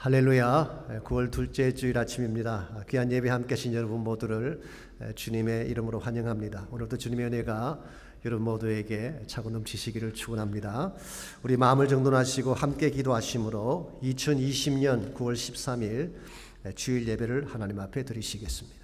할렐루야. 9월 둘째 주일 아침입니다. 귀한 예배 함께 하신 여러분 모두를 주님의 이름으로 환영합니다. 오늘도 주님의 은혜가 여러분 모두에게 차고 넘치시기를 축원합니다. 우리 마음을 정돈하시고 함께 기도하심으로 2020년 9월 13일 주일 예배를 하나님 앞에 드리시겠습니다.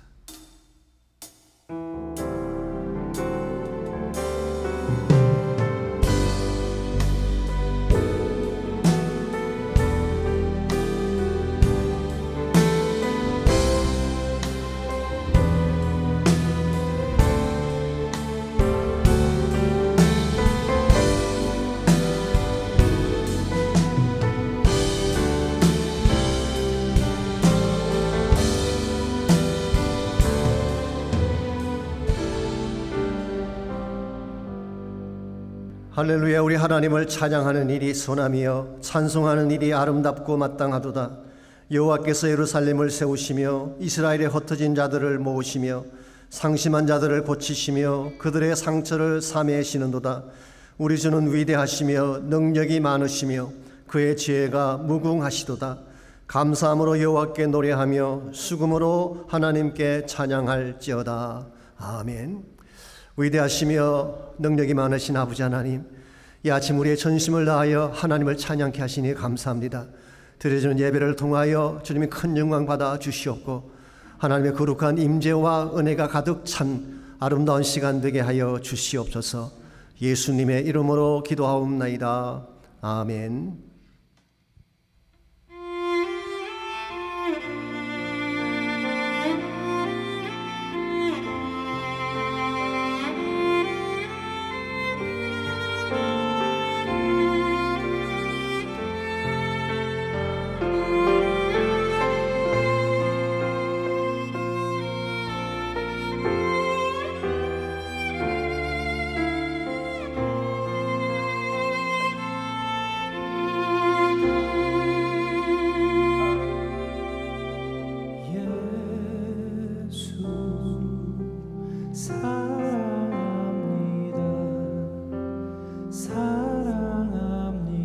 할렐루야. 우리 하나님을 찬양하는 일이 선하며 찬송하는 일이 아름답고 마땅하도다. 여호와께서 예루살렘을 세우시며 이스라엘의 흩어진 자들을 모으시며 상심한 자들을 고치시며 그들의 상처를 사매시는도다. 우리 주는 위대하시며 능력이 많으시며 그의 지혜가 무궁하시도다. 감사함으로 여호와께 노래하며 수금으로 하나님께 찬양할지어다. 아멘. 위대하시며 능력이 많으신 아버지 하나님, 이 아침 우리의 전심을 다하여 하나님을 찬양케 하시니 감사합니다. 드려지는 예배를 통하여 주님이 큰 영광 받아 주시옵고 하나님의 거룩한 임재와 은혜가 가득 찬 아름다운 시간 되게 하여 주시옵소서. 예수님의 이름으로 기도하옵나이다. 아멘. 사랑합니다.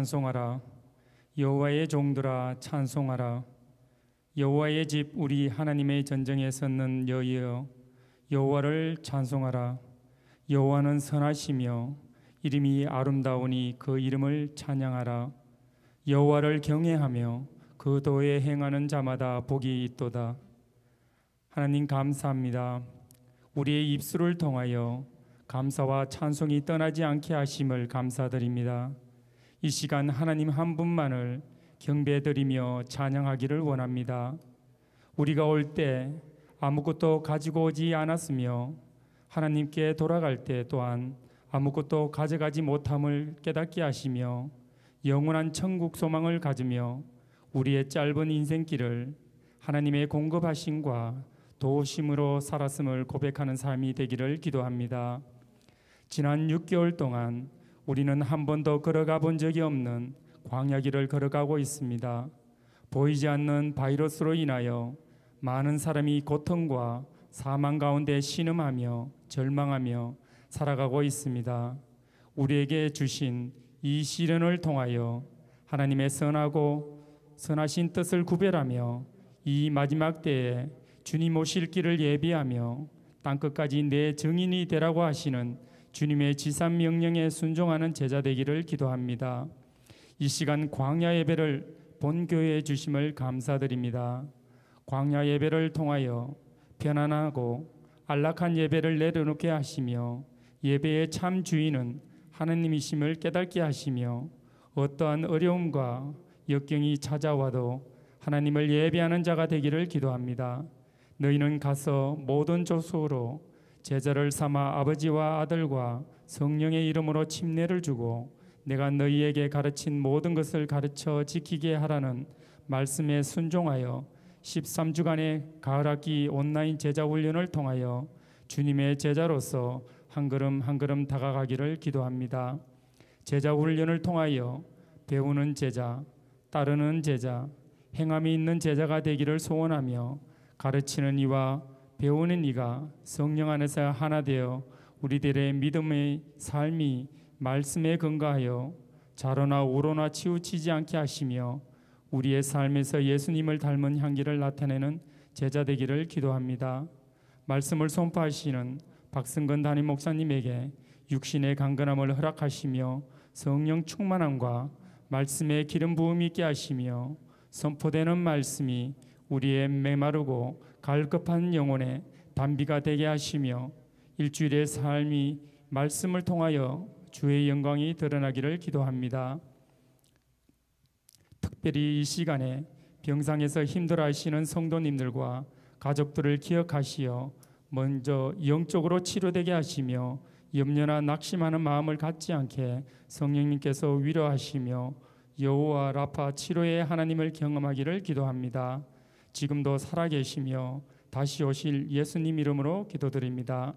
찬송하라. 여호와의 종들아 찬송하라. 여호와의 집 우리 하나님의 전정에 섰는 여여, 여호와를 찬송하라. 여호와는 선하시며 이름이 아름다우니 그 이름을 찬양하라. 여호와를 경외하며 그 도에 행하는 자마다 복이 있도다. 하나님 감사합니다. 우리의 입술을 통하여 감사와 찬송이 떠나지 않게 하심을 감사드립니다. 이 시간 하나님 한 분만을 경배드리며 찬양하기를 원합니다. 우리가 올 때 아무것도 가지고 오지 않았으며 하나님께 돌아갈 때 또한 아무것도 가져가지 못함을 깨닫게 하시며 영원한 천국 소망을 가지며 우리의 짧은 인생길을 하나님의 공급하심과 도우심으로 살았음을 고백하는 삶이 되기를 기도합니다. 지난 6개월 동안 우리는 한 번도 걸어가 본 적이 없는 광야길을 걸어가고 있습니다. 보이지 않는 바이러스로 인하여 많은 사람이 고통과 사망 가운데 신음하며 절망하며 살아가고 있습니다. 우리에게 주신 이 시련을 통하여 하나님의 선하신 뜻을 구별하며 이 마지막 때에 주님 오실 길을 예비하며 땅끝까지 내 증인이 되라고 하시는 주님의 지산 명령에 순종하는 제자 되기를 기도합니다. 이 시간 광야 예배를 본교회에 주심을 감사드립니다. 광야 예배를 통하여 편안하고 안락한 예배를 내려놓게 하시며 예배의 참 주인은 하나님이심을 깨닫게 하시며 어떠한 어려움과 역경이 찾아와도 하나님을 예배하는 자가 되기를 기도합니다. 너희는 가서 모든 족속으로 제자를 삼아 아버지와 아들과 성령의 이름으로 침례를 주고 내가 너희에게 가르친 모든 것을 가르쳐 지키게 하라는 말씀에 순종하여 13주간의 가을학기 온라인 제자 훈련을 통하여 주님의 제자로서 한 걸음 한 걸음 다가가기를 기도합니다. 제자 훈련을 통하여 배우는 제자, 따르는 제자, 행함이 있는 제자가 되기를 소원하며 가르치는 이와 배우는 이가 성령 안에서 하나 되어 우리들의 믿음의 삶이 말씀에 근거하여 좌로나 우로나 치우치지 않게 하시며 우리의 삶에서 예수님을 닮은 향기를 나타내는 제자 되기를 기도합니다. 말씀을 선포하시는 박승건 담임 목사님에게 육신의 강건함을 허락하시며 성령 충만함과 말씀의 기름 부음이 있게 하시며 선포되는 말씀이 우리의 메마르고 갈급한 영혼에 단비가 되게 하시며 일주일의 삶이 말씀을 통하여 주의 영광이 드러나기를 기도합니다. 특별히 이 시간에 병상에서 힘들어하시는 성도님들과 가족들을 기억하시어 먼저 영적으로 치료되게 하시며 염려나 낙심하는 마음을 갖지 않게 성령님께서 위로하시며 여호와 라파 치료의 하나님을 경험하기를 기도합니다. 지금도 살아계시며 다시 오실 예수님 이름으로 기도드립니다.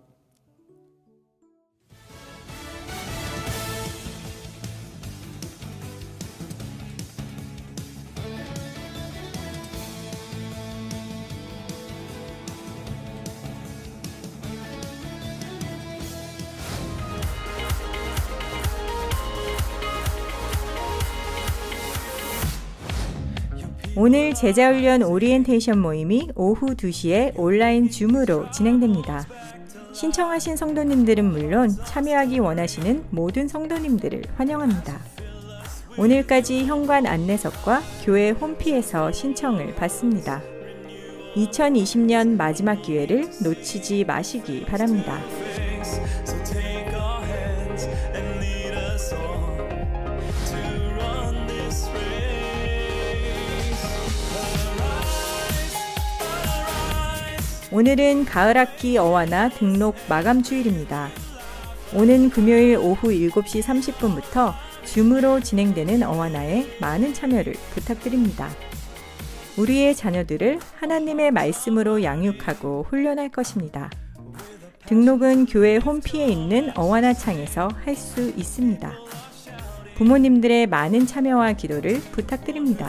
오늘 제자훈련 오리엔테이션 모임이 오후 2시에 온라인 줌으로 진행됩니다. 신청하신 성도님들은 물론 참여하기 원하시는 모든 성도님들을 환영합니다. 오늘까지 현관 안내석과 교회 홈피에서 신청을 받습니다. 2020년 마지막 기회를 놓치지 마시기 바랍니다. 오늘은 가을학기 어와나 등록 마감 주일입니다. 오는 금요일 오후 7시 30분부터 줌으로 진행되는 어와나에 많은 참여를 부탁드립니다. 우리의 자녀들을 하나님의 말씀으로 양육하고 훈련할 것입니다. 등록은 교회 홈피에 있는 어와나 창에서 할 수 있습니다. 부모님들의 많은 참여와 기도를 부탁드립니다.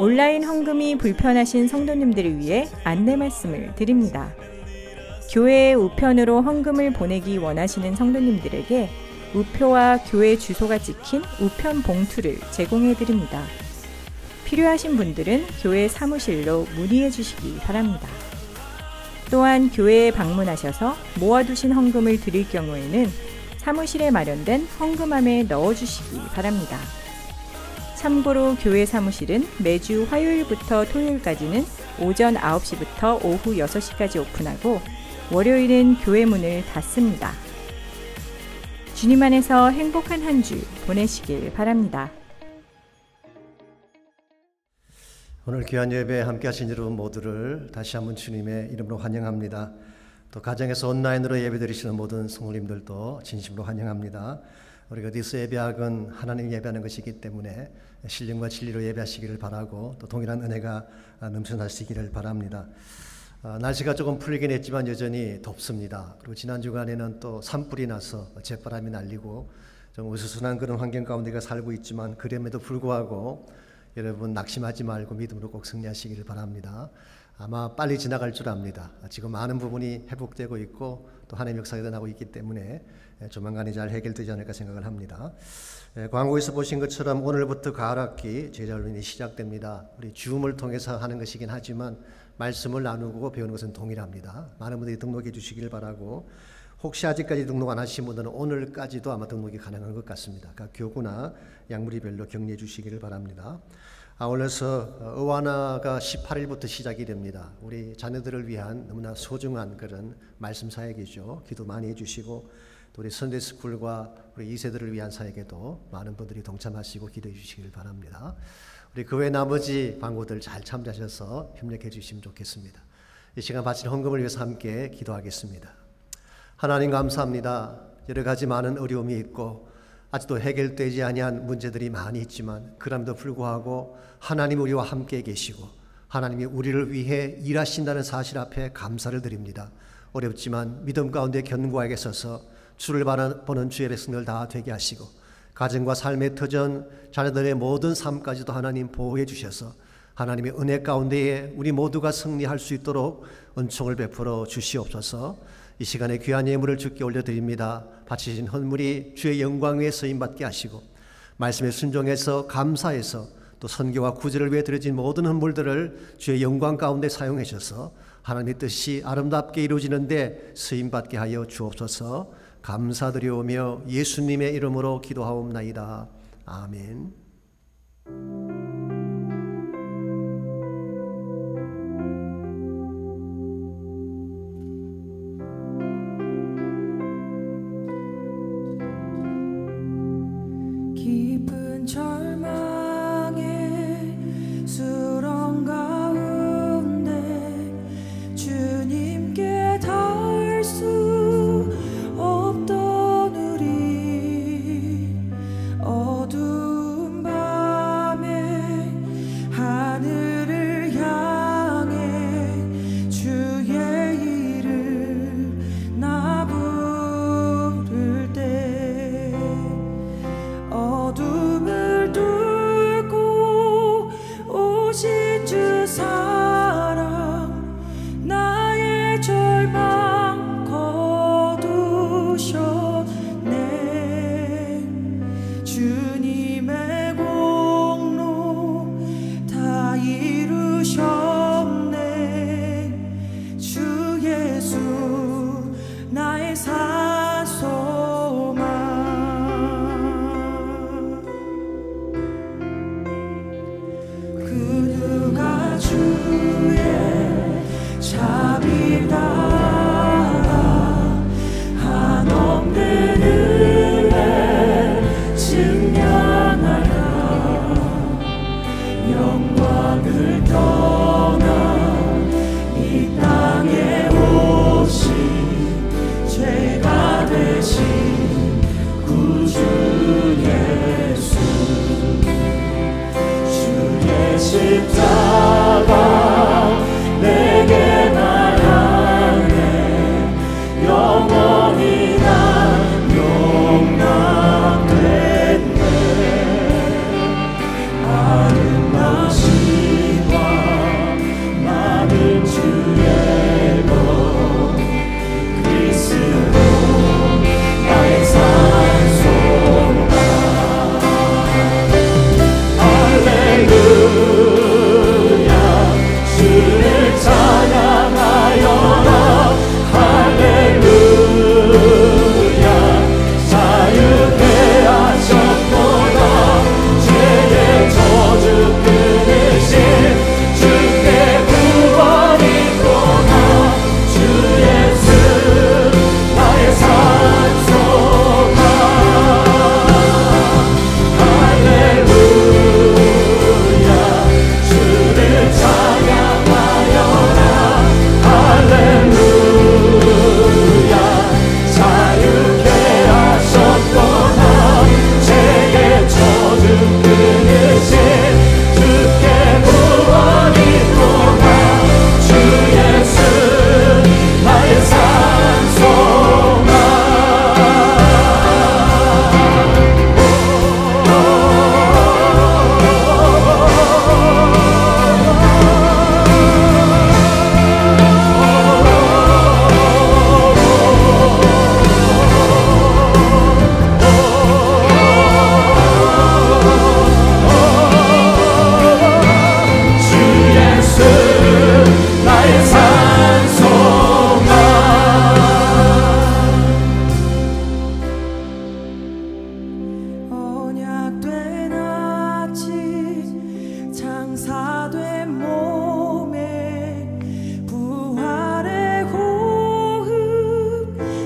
온라인 헌금이 불편하신 성도님들을 위해 안내 말씀을 드립니다. 교회의 우편으로 헌금을 보내기 원하시는 성도님들에게 우표와 교회 주소가 찍힌 우편 봉투를 제공해 드립니다. 필요하신 분들은 교회 사무실로 문의해 주시기 바랍니다. 또한 교회에 방문하셔서 모아두신 헌금을 드릴 경우에는 사무실에 마련된 헌금함에 넣어주시기 바랍니다. 참고로 교회 사무실은 매주 화요일부터 토요일까지는 오전 9시부터 오후 6시까지 오픈하고 월요일은 교회 문을 닫습니다. 주님 안에서 행복한 한 주 보내시길 바랍니다. 오늘 귀한 예배에 함께 하신 여러분 모두를 다시 한번 주님의 이름으로 환영합니다. 또 가정에서 온라인으로 예배드리시는 모든 성도님들도 진심으로 환영합니다. 우리가 어디서 예배하건 하나님 예배하는 것이기 때문에 신령과 진리로 예배하시기를 바라고 또 동일한 은혜가 넘쳐나시기를 바랍니다. 날씨가 조금 풀리긴 했지만 여전히 덥습니다. 그리고 지난 주간에는 또 산불이 나서 잿바람이 날리고 좀 으스스한 그런 환경 가운데가 살고 있지만 그럼에도 불구하고 여러분 낙심하지 말고 믿음으로 꼭 승리하시기를 바랍니다. 아마 빨리 지나갈 줄 압니다. 지금 많은 부분이 회복되고 있고 또 하나님의 역사가 일어나고 있기 때문에 조만간에 잘 해결되지 않을까 생각을 합니다. 광고에서 보신 것처럼 오늘부터 가을학기 제자훈련이 시작됩니다. 우리 줌을 통해서 하는 것이긴 하지만 말씀을 나누고 배우는 것은 동일합니다. 많은 분들이 등록해 주시길 바라고 혹시 아직까지 등록 안 하신 분들은 오늘까지도 아마 등록이 가능한 것 같습니다. 그러니까 교구나 약물이별로 격려해 주시기를 바랍니다. 아울러서 어와나가 18일부터 시작이 됩니다. 우리 자녀들을 위한 너무나 소중한 그런 말씀 사역이죠. 기도 많이 해주시고 또 우리 선데이스쿨과 우리 2세들을 위한 사역에도 많은 분들이 동참하시고 기도해 주시기를 바랍니다. 우리 그 외 나머지 광고들 잘 참조하셔서 협력해 주시면 좋겠습니다. 이 시간 바친 헌금을 위해서 함께 기도하겠습니다. 하나님 감사합니다. 여러 가지 많은 어려움이 있고 아직도 해결되지 아니한 문제들이 많이 있지만 그럼에도 불구하고 하나님 우리와 함께 계시고 하나님이 우리를 위해 일하신다는 사실 앞에 감사를 드립니다. 어렵지만 믿음 가운데 견고하게 서서 주를 바라보는 주의 백성들 다 되게 하시고 가정과 삶의 터전 자녀들의 모든 삶까지도 하나님 보호해 주셔서 하나님의 은혜 가운데에 우리 모두가 승리할 수 있도록 은총을 베풀어 주시옵소서. 이 시간에 귀한 예물을 주께 올려드립니다. 바치신 헌물이 주의 영광 위에 쓰임받게 하시고 말씀에 순종해서 감사해서 또 선교와 구제를 위해 드려진 모든 헌물들을 주의 영광 가운데 사용하셔서 하나님의 뜻이 아름답게 이루어지는데 쓰임받게 하여 주옵소서. 감사드리오며 예수님의 이름으로 기도하옵나이다. 아멘. 깊은 절망의 수렁 가운데 주님께 닿을 수 없던 우리 어두운 밤에 하늘을 향해 주의 이름 나 부를 때 어둠을 뚫고 오신 주 사랑 나의 절망 거두셨네. 주님의 공로 다 이루셨네. 주 예수 나의 산소망. 그 누가 주의 자비 따라 한없는 은혜 증명할까. 영광을 떠나 이 땅에 오신 죄가 되신 구주 예수. 주의 십자가 내게 말하네. 영원히 난 용납됐네. 아름다우시와 많은 주의 것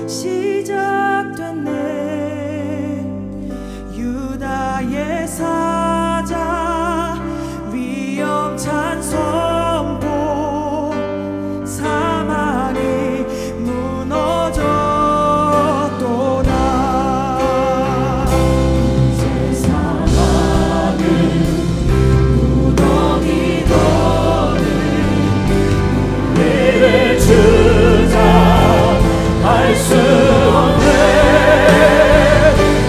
시작됐네. 유다의 사자 위험찬 선포, 사망이 무너졌도다. 이제 사망은 무덤이 너를 우리를 주장할 수 없네.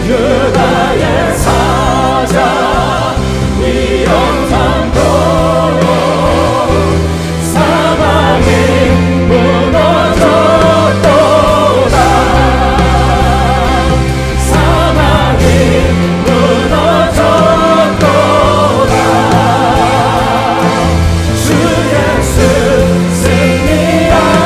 유다의 사자 위험한 도로, 사망이 무너졌도다. 사망이 무너졌도다. 주 예수 승리하셨네.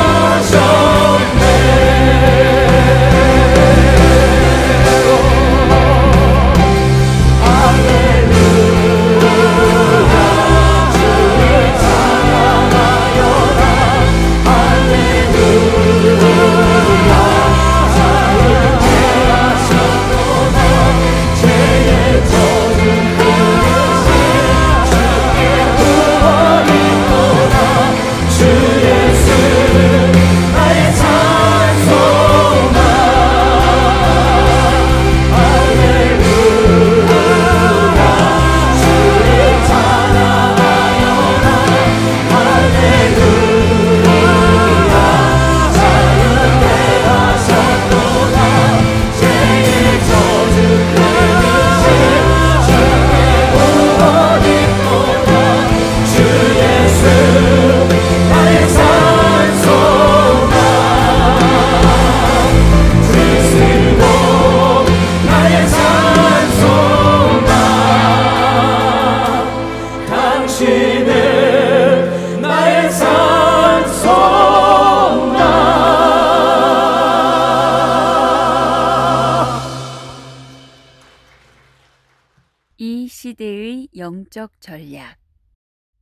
이 시대의 영적 전략.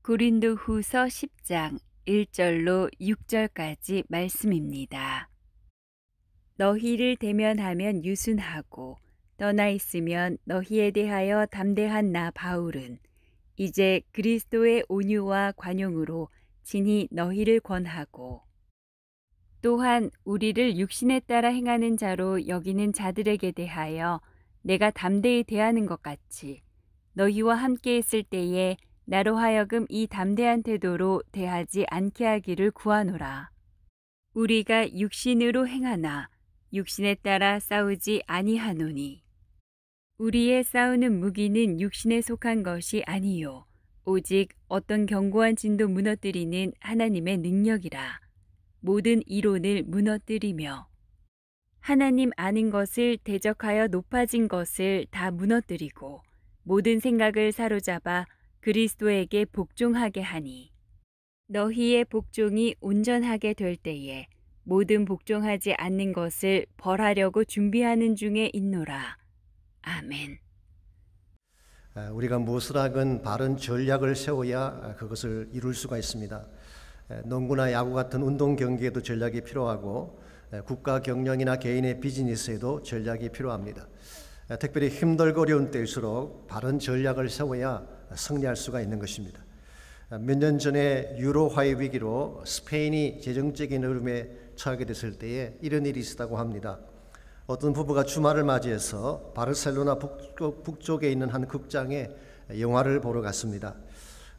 고린도후서 10장 1절로 6절까지 말씀입니다. 너희를 대면하면 유순하고 떠나 있으면 너희에 대하여 담대한 나 바울은 이제 그리스도의 온유와 관용으로 친히 너희를 권하고 또한 우리를 육신에 따라 행하는 자로 여기는 자들에게 대하여 내가 담대히 대하는 것 같이 너희와 함께 있을 때에 나로 하여금 이 담대한 태도로 대하지 않게 하기를 구하노라. 우리가 육신으로 행하나 육신에 따라 싸우지 아니하노니 우리의 싸우는 무기는 육신에 속한 것이 아니요 오직 어떤 견고한 진도 무너뜨리는 하나님의 능력이라. 모든 이론을 무너뜨리며 하나님 아는 것을 대적하여 높아진 것을 다 무너뜨리고 모든 생각을 사로잡아 그리스도에게 복종하게 하니 너희의 복종이 온전하게 될 때에 모든 복종하지 않는 것을 벌하려고 준비하는 중에 있노라. 아멘. 우리가 무엇을 하건 바른 전략을 세워야 그것을 이룰 수가 있습니다. 농구나 야구 같은 운동 경기에도 전략이 필요하고 국가 경영이나 개인의 비즈니스에도 전략이 필요합니다. 특별히 힘들고 어려운 때일수록 바른 전략을 세워야 승리할 수가 있는 것입니다. 몇 년 전에 유로화의 위기로 스페인이 재정적인 어려움에 처하게 됐을 때에 이런 일이 있었다고 합니다. 어떤 부부가 주말을 맞이해서 바르셀로나 북쪽에 있는 한 극장에 영화를 보러 갔습니다.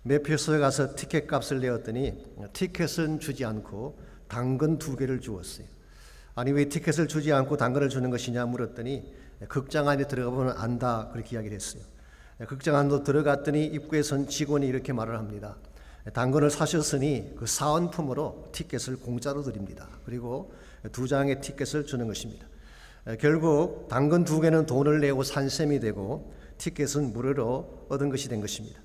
매표소에 가서 티켓 값을 내었더니 티켓은 주지 않고 당근 2개를 주었어요. 아니 왜 티켓을 주지 않고 당근을 주는 것이냐 물었더니 극장 안에 들어가 보면 안다 그렇게 이야기를 했어요. 극장 안으로 들어갔더니 입구에 선 직원이 이렇게 말을 합니다. 당근을 사셨으니 그 사은품으로 티켓을 공짜로 드립니다. 그리고 2장의 티켓을 주는 것입니다. 결국 당근 2개는 돈을 내고 산 셈이 되고 티켓은 무료로 얻은 것이 된 것입니다.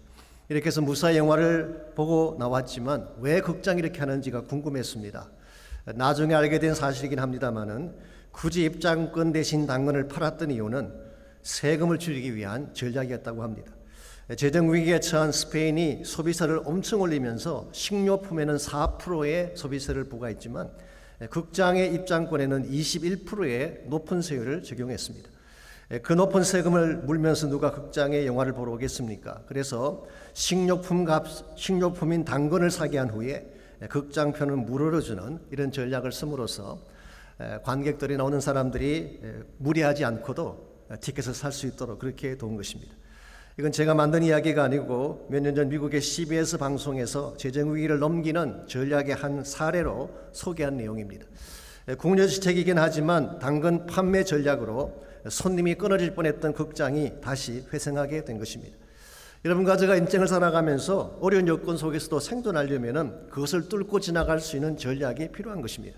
이렇게 해서 무사 영화를 보고 나왔지만 왜 극장이 이렇게 하는지가 궁금했습니다. 나중에 알게 된 사실이긴 합니다만은 굳이 입장권 대신 당근을 팔았던 이유는 세금을 줄이기 위한 전략이었다고 합니다. 재정 위기에 처한 스페인이 소비세를 엄청 올리면서 식료품에는 4%의 소비세를 부과했지만 극장의 입장권에는 21%의 높은 세율을 적용했습니다. 그 높은 세금을 물면서 누가 극장에 영화를 보러 오겠습니까? 그래서 식료품인 당근을 사게 한 후에 극장표는 무료로 주는 이런 전략을 씀으로써 관객들이 나오는 사람들이 무리하지 않고도 티켓을 살 수 있도록 그렇게 도운 것입니다. 이건 제가 만든 이야기가 아니고 몇 년 전 미국의 CBS 방송에서 재정위기를 넘기는 전략의 한 사례로 소개한 내용입니다. 국려지책이긴 하지만 당근 판매 전략으로 손님이 끊어질 뻔했던 극장이 다시 회생하게 된 것입니다. 여러분과 제가 인생을 살아가면서 어려운 여건 속에서도 생존하려면 그것을 뚫고 지나갈 수 있는 전략이 필요한 것입니다.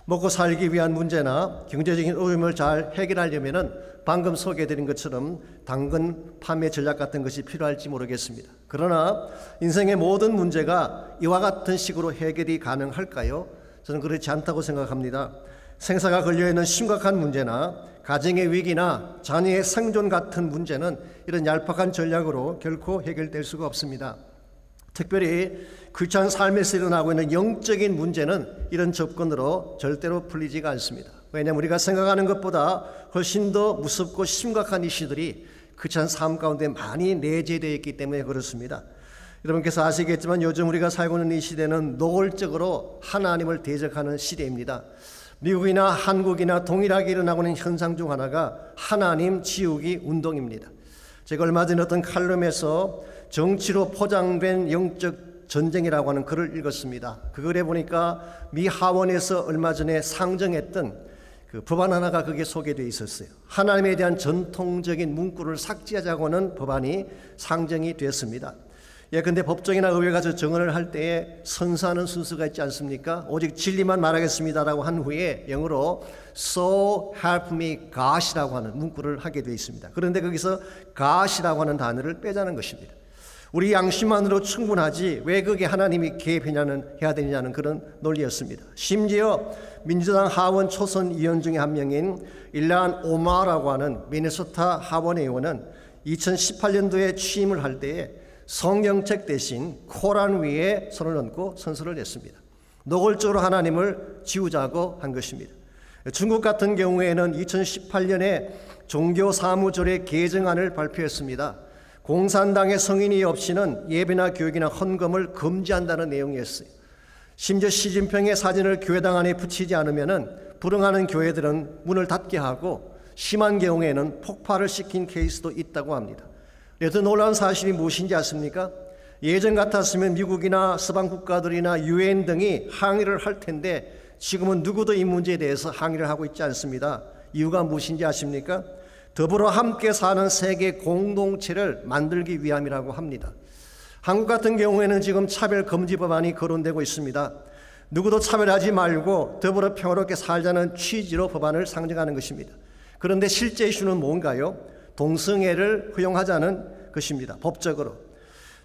먹고 살기 위한 문제나 경제적인 어려움을 잘 해결하려면 방금 소개해드린 것처럼 당근 판매 전략 같은 것이 필요할지 모르겠습니다. 그러나 인생의 모든 문제가 이와 같은 식으로 해결이 가능할까요? 저는 그렇지 않다고 생각합니다. 생사가 걸려있는 심각한 문제나 가정의 위기나 자녀의 생존 같은 문제는 이런 얄팍한 전략으로 결코 해결될 수가 없습니다. 특별히 귀찮은 삶에서 일어나고 있는 영적인 문제는 이런 접근으로 절대로 풀리지가 않습니다. 왜냐하면 우리가 생각하는 것보다 훨씬 더 무섭고 심각한 이슈들이 귀찮은 삶 가운데 많이 내재되어 있기 때문에 그렇습니다. 여러분께서 아시겠지만 요즘 우리가 살고 있는 이 시대는 노골적으로 하나님을 대적하는 시대입니다. 미국이나 한국이나 동일하게 일어나고 있는 현상 중 하나가 하나님 지우기 운동입니다. 제가 얼마 전에 어떤 칼럼에서 정치로 포장된 영적 전쟁이라고 하는 글을 읽었습니다. 그 글에 보니까 미 하원에서 얼마 전에 상정했던 그 법안 하나가 거기에 소개되어 있었어요. 하나님에 대한 전통적인 문구를 삭제하자고 하는 법안이 상정이 됐습니다. 근데 법정이나 의회가 저 정언을 할 때에 선서하는 순서가 있지 않습니까? 오직 진리만 말하겠습니다라고 한 후에 영어로 So help me God이라고 하는 문구를 하게 되어 있습니다. 그런데 거기서 God이라고 하는 단어를 빼자는 것입니다. 우리 양심만으로 충분하지 왜 그게 하나님이 해야 되느냐는 그런 논리였습니다. 심지어 민주당 하원 초선 의원 중에 한 명인 일란 오마라고 하는 미네소타 하원 의원은 2018년도에 취임을 할 때에 성경책 대신 코란 위에 손을 얹고 선서를 했습니다. 노골적으로 하나님을 지우자고 한 것입니다. 중국 같은 경우에는 2018년에 종교사무조례 개정안을 발표했습니다. 공산당의 성인이 없이는 예배나 교육이나 헌금을 금지한다는 내용이었어요. 심지어 시진핑의 사진을 교회당 안에 붙이지 않으면 불응하는 교회들은 문을 닫게 하고 심한 경우에는 폭발을 시킨 케이스도 있다고 합니다. 더 놀라운 사실이 무엇인지 아십니까? 예전 같았으면 미국이나 서방 국가들이나 유엔 등이 항의를 할 텐데 지금은 누구도 이 문제에 대해서 항의를 하고 있지 않습니다. 이유가 무엇인지 아십니까? 더불어 함께 사는 세계 공동체를 만들기 위함이라고 합니다. 한국 같은 경우에는 지금 차별 금지 법안이 거론되고 있습니다. 누구도 차별하지 말고 더불어 평화롭게 살자는 취지로 법안을 상정하는 것입니다. 그런데 실제 이슈는 뭔가요? 동성애를 허용하자는 것입니다. 법적으로.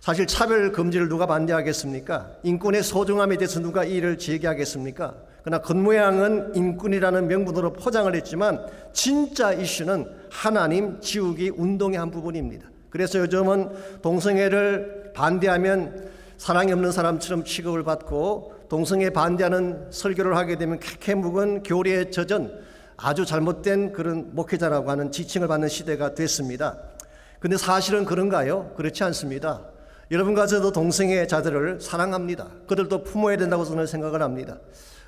사실 차별 금지를 누가 반대하겠습니까? 인권의 소중함에 대해서 누가 이의를 제기하겠습니까? 그러나 겉모양은 인권이라는 명분으로 포장을 했지만 진짜 이슈는 하나님 지우기 운동의 한 부분입니다. 그래서 요즘은 동성애를 반대하면 사랑이 없는 사람처럼 취급을 받고 동성애 반대하는 설교를 하게 되면 캐캐 묵은 교리에 젖은 아주 잘못된 그런 목회자라고 하는 지칭을 받는 시대가 됐습니다. 근데 사실은 그런가요? 그렇지 않습니다. 여러분과 저도 동성애자들을 사랑합니다. 그들도 품어야 된다고 저는 생각을 합니다.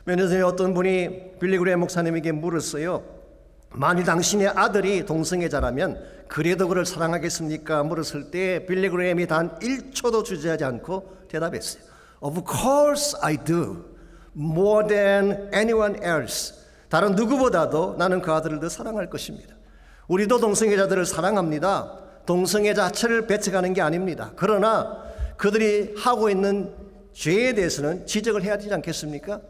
몇 년 전에 어떤 분이 빌리그레임 목사님에게 물었어요. 만일 당신의 아들이 동성애자라면 그래도 그를 사랑하겠습니까? 물었을 때 빌리그레임이 단 1초도 주저하지 않고 대답했어요. Of course I do. More than anyone else. 다른 누구보다도 나는 그 아들을 더 사랑할 것입니다. 우리도 동성애자들을 사랑합니다. 동성애 자체를 배척하는 게 아닙니다. 그러나 그들이 하고 있는 죄에 대해서는 지적을 해야 되지 않겠습니까?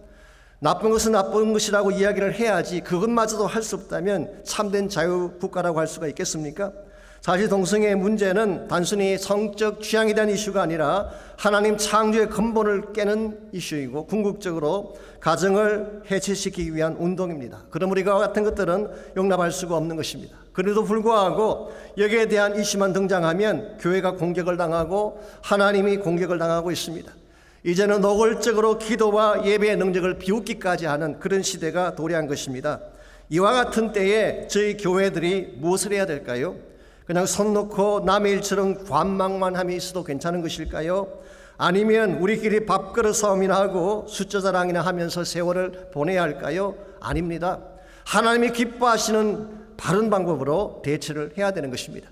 나쁜 것은 나쁜 것이라고 이야기를 해야지 그것마저도 할 수 없다면 참된 자유국가라고 할 수가 있겠습니까? 사실 동성애의 문제는 단순히 성적 취향에 대한 이슈가 아니라 하나님 창조의 근본을 깨는 이슈이고 궁극적으로 가정을 해체시키기 위한 운동입니다. 그럼 우리가 같은 것들은 용납할 수가 없는 것입니다. 그래도 불구하고 여기에 대한 이슈만 등장하면 교회가 공격을 당하고 하나님이 공격을 당하고 있습니다. 이제는 노골적으로 기도와 예배의 능력을 비웃기까지 하는 그런 시대가 도래한 것입니다. 이와 같은 때에 저희 교회들이 무엇을 해야 될까요? 그냥 손 놓고 남의 일처럼 관망만 함이 있어도 괜찮은 것일까요? 아니면 우리끼리 밥그릇 싸움이나 하고 숫자 자랑이나 하면서 세월을 보내야 할까요? 아닙니다. 하나님이 기뻐하시는 바른 방법으로 대처를 해야 되는 것입니다.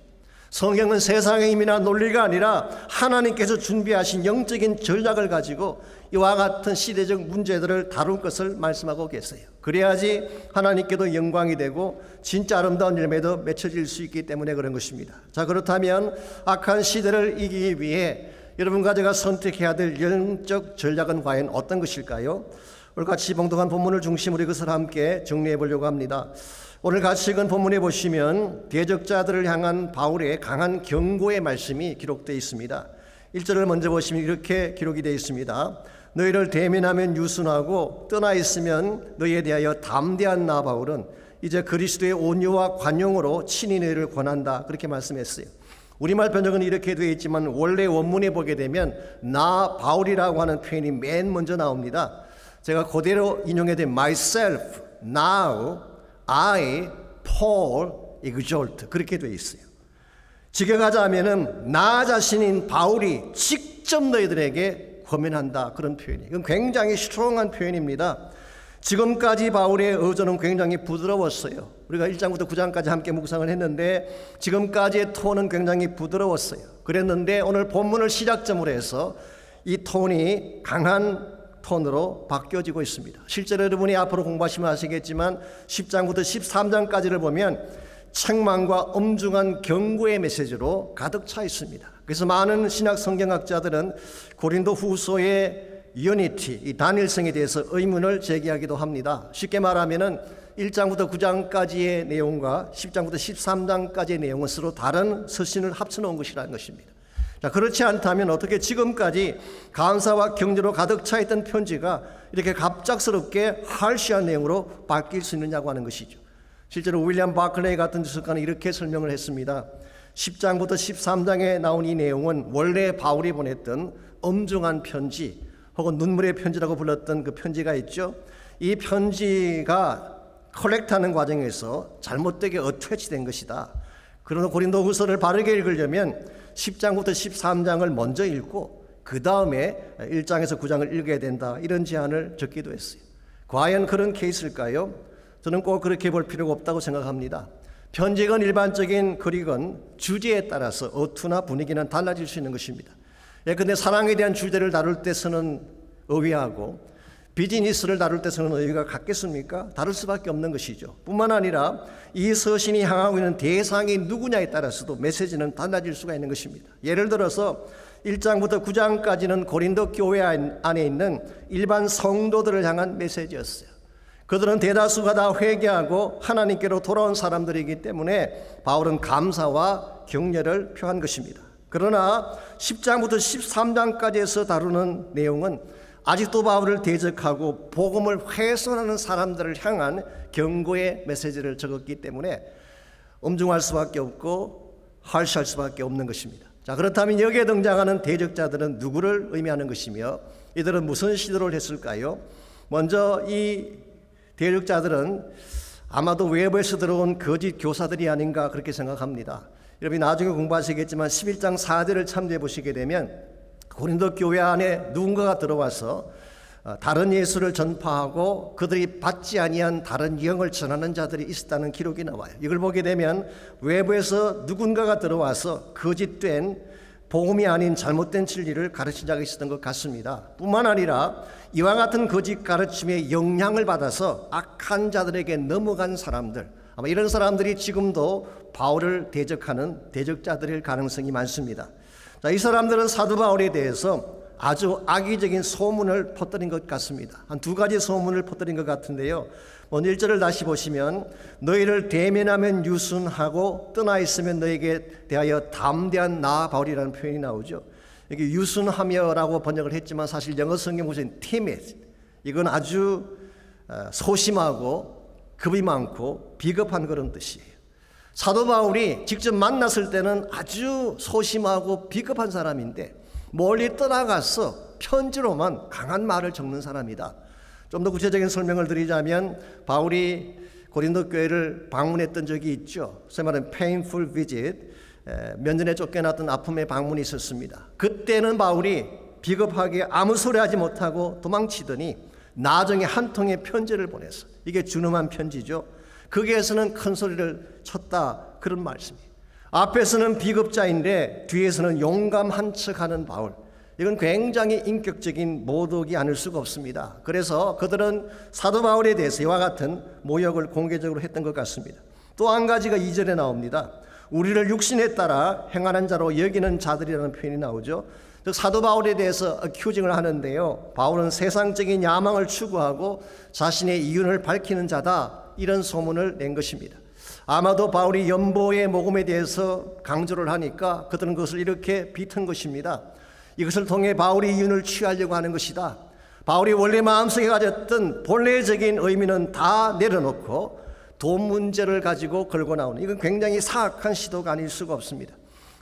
성경은 세상의 힘이나 논리가 아니라 하나님께서 준비하신 영적인 전략을 가지고 이와 같은 시대적 문제들을 다룰 것을 말씀하고 계세요. 그래야지 하나님께도 영광이 되고 진짜 아름다운 열매도 맺혀질 수 있기 때문에 그런 것입니다. 자, 그렇다면 악한 시대를 이기기 위해 여러분과 제가 선택해야 될 영적 전략은 과연 어떤 것일까요? 오늘 같이 봉독한 본문을 중심으로 이것을 함께 정리해 보려고 합니다. 오늘 같이 읽은 본문에 보시면 대적자들을 향한 바울의 강한 경고의 말씀이 기록되어 있습니다. 1절을 먼저 보시면 이렇게 기록이 되어 있습니다. 너희를 대면하면 유순하고 떠나 있으면 너희에 대하여 담대한 나 바울은 이제 그리스도의 온유와 관용으로 친히 너희를 권한다. 그렇게 말씀했어요. 우리말 번역은 이렇게 되어 있지만 원래 원문에 보게 되면 나 바울이라고 하는 표현이 맨 먼저 나옵니다. 제가 그대로 인용해드린 myself, now, I, Paul, exalt 그렇게 되어 있어요. 직역하자면은 나 자신인 바울이 직접 너희들에게 권면한다 그런 표현이에요. 이건 굉장히 스트롱한 표현입니다. 지금까지 바울의 어조는 굉장히 부드러웠어요. 우리가 1장부터 9장까지 함께 묵상을 했는데 지금까지의 톤은 굉장히 부드러웠어요. 그랬는데 오늘 본문을 시작점으로 해서 이 톤이 강한 톤으로 바뀌어지고 있습니다. 실제로 여러분이 앞으로 공부하시면 아시겠지만 10장부터 13장까지를 보면 책망과 엄중한 경고의 메시지로 가득 차 있습니다. 그래서 많은 신약 성경학자들은 고린도 후서의 유니티, 이 단일성에 대해서 의문을 제기하기도 합니다. 쉽게 말하면은 1장부터 9장까지의 내용과 10장부터 13장까지의 내용은 서로 다른 서신을 합쳐놓은 것이라는 것입니다. 자, 그렇지 않다면 어떻게 지금까지 감사와 격려로 가득 차 있던 편지가 이렇게 갑작스럽게 할시한 내용으로 바뀔 수 있느냐고 하는 것이죠. 실제로 윌리엄 바클레이 같은 주석가는 이렇게 설명을 했습니다. 10장부터 13장에 나온 이 내용은 원래 바울이 보냈던 엄중한 편지 혹은 눈물의 편지라고 불렀던 그 편지가 있죠. 이 편지가 컬렉트하는 과정에서 잘못되게 어태치된 것이다. 그러나 고린도 후서를 바르게 읽으려면 10장부터 13장을 먼저 읽고 그 다음에 1장에서 9장을 읽어야 된다. 이런 제안을 적기도 했어요. 과연 그런 케이스일까요? 저는 꼭 그렇게 볼 필요가 없다고 생각합니다. 편지건 일반적인 글이건 주제에 따라서 어투나 분위기는 달라질 수 있는 것입니다. 예컨대 사랑에 대한 주제를 다룰 때 쓰는 어휘하고 비즈니스를 다룰 때 쓰는 어휘가 같겠습니까? 다를 수밖에 없는 것이죠. 뿐만 아니라 이 서신이 향하고 있는 대상이 누구냐에 따라서도 메시지는 달라질 수가 있는 것입니다. 예를 들어서 1장부터 9장까지는 고린도 교회 안에 있는 일반 성도들을 향한 메시지였어요. 그들은 대다수가 다 회개하고 하나님께로 돌아온 사람들이기 때문에 바울은 감사와 격려를 표한 것입니다. 그러나 10장부터 13장까지에서 다루는 내용은 아직도 바울을 대적하고 복음을 훼손하는 사람들을 향한 경고의 메시지를 적었기 때문에 엄중할 수밖에 없고 할시할 수밖에 없는 것입니다. 자, 그렇다면 여기에 등장하는 대적자들은 누구를 의미하는 것이며 이들은 무슨 시도를 했을까요? 먼저 이 대적자들은 아마도 외부에서 들어온 거짓 교사들이 아닌가 그렇게 생각합니다. 여러분이 나중에 공부하시겠지만 11장 4절을 참조해 보시게 되면 고린도 교회 안에 누군가가 들어와서 다른 예수를 전파하고 그들이 받지 아니한 다른 영을 전하는 자들이 있었다는 기록이 나와요. 이걸 보게 되면 외부에서 누군가가 들어와서 거짓된 복음이 아닌 잘못된 진리를 가르친 자가 있었던 것 같습니다. 뿐만 아니라 이와 같은 거짓 가르침에 영향을 받아서 악한 자들에게 넘어간 사람들, 아마 이런 사람들이 지금도 바울을 대적하는 대적자들일 가능성이 많습니다. 자, 이 사람들은 사도 바울에 대해서 아주 악의적인 소문을 퍼뜨린 것 같습니다. 한 두 가지 소문을 퍼뜨린 것 같은데요. 먼저 1절을 다시 보시면 너희를 대면하면 유순하고 떠나 있으면 너에게 대하여 담대한 나 바울이라는 표현이 나오죠. 여기 유순하며라고 번역을 했지만 사실 영어 성경 보시면 timid, 이건 아주 소심하고 겁이 많고 비겁한 그런 뜻이에요. 사도 바울이 직접 만났을 때는 아주 소심하고 비겁한 사람인데 멀리 떠나가서 편지로만 강한 말을 적는 사람이다. 좀 더 구체적인 설명을 드리자면 바울이 고린도 교회를 방문했던 적이 있죠. 소위 말하는 painful visit, 면전에 쫓겨났던 아픔의 방문이 있었습니다. 그때는 바울이 비겁하게 아무 소리 하지 못하고 도망치더니 나중에 한 통의 편지를 보냈어요. 이게 준엄한 편지죠. 거기에서는 큰 소리를 쳤다, 그런 말씀이에요. 앞에서는 비겁자인데 뒤에서는 용감한 척하는 바울. 이건 굉장히 인격적인 모독이 아닐 수가 없습니다. 그래서 그들은 사도 바울에 대해서 이와 같은 모욕을 공개적으로 했던 것 같습니다. 또 한 가지가 2절에 나옵니다. 우리를 육신에 따라 행하는 자로 여기는 자들이라는 표현이 나오죠. 즉 사도 바울에 대해서 어큐징을 하는데요, 바울은 세상적인 야망을 추구하고 자신의 이윤을 밝히는 자다, 이런 소문을 낸 것입니다. 아마도 바울이 연보의 모금에 대해서 강조를 하니까 그들은 그것을 이렇게 비튼 것입니다. 이것을 통해 바울이 이윤을 취하려고 하는 것이다. 바울이 원래 마음속에 가졌던 본래적인 의미는 다 내려놓고 돈 문제를 가지고 걸고 나오는, 이건 굉장히 사악한 시도가 아닐 수가 없습니다.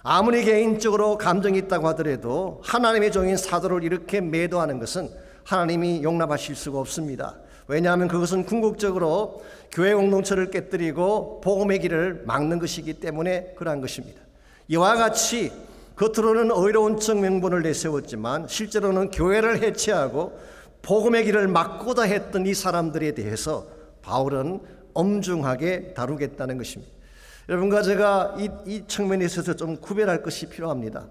아무리 개인적으로 감정이 있다고 하더라도 하나님의 종인 사도를 이렇게 매도하는 것은 하나님이 용납하실 수가 없습니다. 왜냐하면 그것은 궁극적으로 교회 공동체를 깨뜨리고 복음의 길을 막는 것이기 때문에 그러한 것입니다. 이와 같이 겉으로는 의로운 척 명분을 내세웠지만 실제로는 교회를 해체하고 복음의 길을 막고자 했던 이 사람들에 대해서 바울은 엄중하게 다루겠다는 것입니다. 여러분과 제가 이 측면에 있어서 좀 구별할 것이 필요합니다.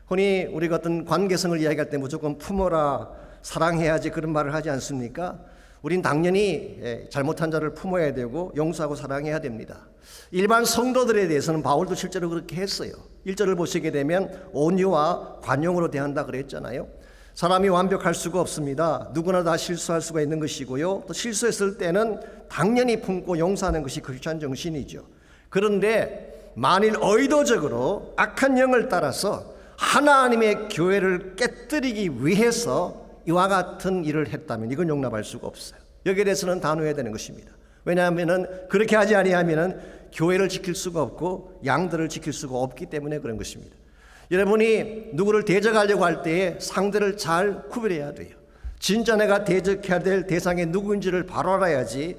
흔히 우리가 어떤 관계성을 이야기할 때 무조건 품어라, 사랑해야지, 그런 말을 하지 않습니까? 우린 당연히 잘못한 자를 품어야 되고 용서하고 사랑해야 됩니다. 일반 성도들에 대해서는 바울도 실제로 그렇게 했어요. 1절을 보시게 되면 온유와 관용으로 대한다 그랬잖아요. 사람이 완벽할 수가 없습니다. 누구나 다 실수할 수가 있는 것이고요, 또 실수했을 때는 당연히 품고 용서하는 것이 크리스찬 정신이죠. 그런데 만일 의도적으로 악한 영을 따라서 하나님의 교회를 깨뜨리기 위해서 이와 같은 일을 했다면 이건 용납할 수가 없어요. 여기에 대해서는 단호해야 되는 것입니다. 왜냐하면 그렇게 하지 아니하면 교회를 지킬 수가 없고 양들을 지킬 수가 없기 때문에 그런 것입니다. 여러분이 누구를 대적하려고 할 때에 상대를 잘 구별해야 돼요. 진짜 내가 대적해야 될 대상이 누구인지를 바로 알아야지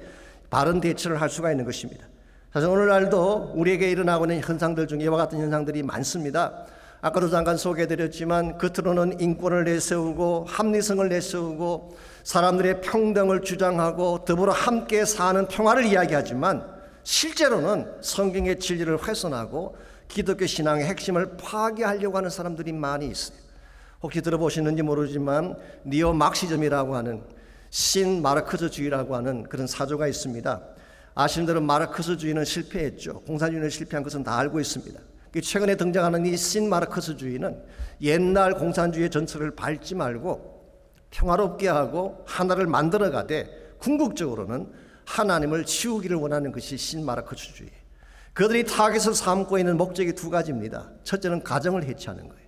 바른 대처를 할 수가 있는 것입니다. 사실 오늘날도 우리에게 일어나고 있는 현상들 중에 이와 같은 현상들이 많습니다. 아까도 잠깐 소개해드렸지만 겉으로는 인권을 내세우고 합리성을 내세우고 사람들의 평등을 주장하고 더불어 함께 사는 평화를 이야기하지만 실제로는 성경의 진리를 훼손하고 기독교 신앙의 핵심을 파괴하려고 하는 사람들이 많이 있어요. 혹시 들어보시는지 모르지만 니오 막시즘이라고 하는 신마르크스주의라고 하는 그런 사조가 있습니다. 아시는 대로 마르크스주의는 실패했죠. 공산주의는 실패한 것은 다 알고 있습니다. 최근에 등장하는 이 신마르크스주의는 옛날 공산주의의 전철을 밟지 말고 평화롭게 하고 하나를 만들어가되 궁극적으로는 하나님을 치우기를 원하는 것이 신마르크스주의. 그들이 타겟을 삼고 있는 목적이 두 가지입니다. 첫째는 가정을 해체하는 거예요.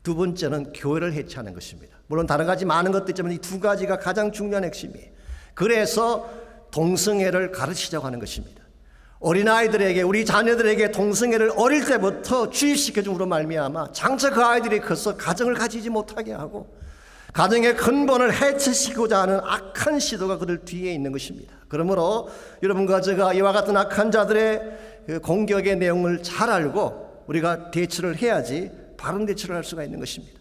두 번째는 교회를 해체하는 것입니다. 물론 다른 가지 많은 것도 있지만 이 두 가지가 가장 중요한 핵심이에요. 그래서 동성애를 가르치자고 하는 것입니다. 어린아이들에게, 우리 자녀들에게 동성애를 어릴 때부터 주입시켜줌으로 말미암아 장차 그 아이들이 커서 가정을 가지지 못하게 하고 가정의 근본을 해체시키고자 하는 악한 시도가 그들 뒤에 있는 것입니다. 그러므로 여러분과 제가 이와 같은 악한 자들의 공격의 내용을 잘 알고 우리가 대처를 해야지 바른 대처를 할 수가 있는 것입니다.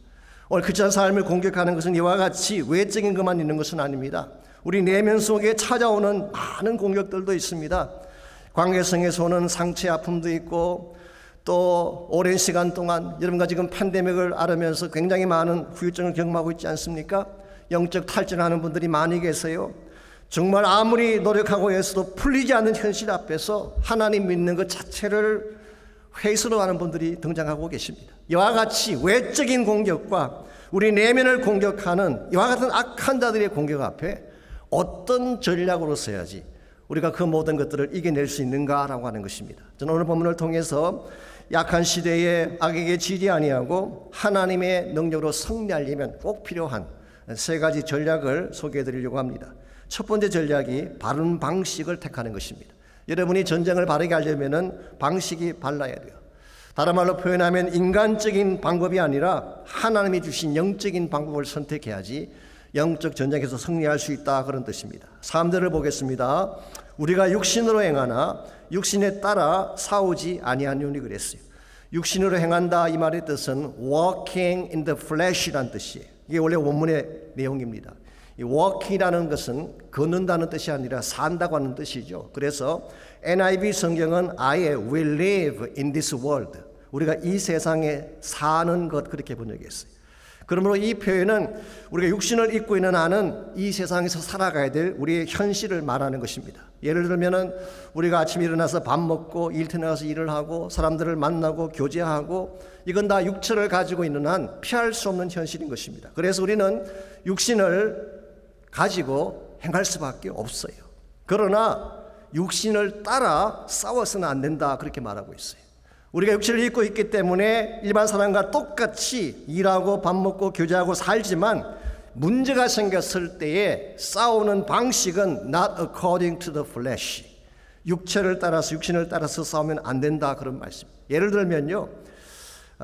오늘 크리스찬 삶을 공격하는 것은 이와 같이 외적인 것만 있는 것은 아닙니다. 우리 내면 속에 찾아오는 많은 공격들도 있습니다. 관계성에서 오는 상처의 아픔도 있고 또 오랜 시간 동안 여러분과 지금 팬데믹을 앓으면서 굉장히 많은 후유증을 경험하고 있지 않습니까? 영적 탈진하는 분들이 많이 계세요. 정말 아무리 노력하고 해서도 풀리지 않는 현실 앞에서 하나님 믿는 것 자체를 회의스러워하는 분들이 등장하고 계십니다. 이와 같이 외적인 공격과 우리 내면을 공격하는 이와 같은 악한 자들의 공격 앞에 어떤 전략으로 써야지 우리가 그 모든 것들을 이겨낼 수 있는가라고 하는 것입니다. 저는 오늘 본문을 통해서 약한 시대에 악에게 지지 아니하고 하나님의 능력으로 승리하려면 꼭 필요한 세 가지 전략을 소개해 드리려고 합니다. 첫 번째 전략이 바른 방식을 택하는 것입니다. 여러분이 전쟁을 바르게 하려면 방식이 발라야 돼요. 다른 말로 표현하면 인간적인 방법이 아니라 하나님이 주신 영적인 방법을 선택해야지 영적 전쟁에서 승리할 수 있다, 그런 뜻입니다. 3절을 보겠습니다. 우리가 육신으로 행하나 육신에 따라 싸우지 아니하노니 그랬어요. 육신으로 행한다, 이 말의 뜻은 walking in the flesh라는 뜻이에요. 이게 원래 원문의 내용입니다. 이 walk이라는 것은 걷는다는 뜻이 아니라 산다고 하는 뜻이죠. 그래서 NIV 성경은 아예 we live in this world, 우리가 이 세상에 사는 것, 그렇게 번역했어요. 그러므로 이 표현은 우리가 육신을 입고 있는 한은 이 세상에서 살아가야 될 우리의 현실을 말하는 것입니다. 예를 들면은 우리가 아침에 일어나서 밥 먹고 일터에 나가서 일을 하고 사람들을 만나고 교제하고, 이건 다 육체를 가지고 있는 한 피할 수 없는 현실인 것입니다. 그래서 우리는 육신을 가지고 행할 수밖에 없어요. 그러나 육신을 따라 싸워서는 안 된다, 그렇게 말하고 있어요. 우리가 육신을 입고 있기 때문에 일반 사람과 똑같이 일하고 밥 먹고 교제하고 살지만 문제가 생겼을 때에 싸우는 방식은 not according to the flesh, 육체를 따라서 육신을 따라서 싸우면 안 된다, 그런 말씀. 예를 들면요,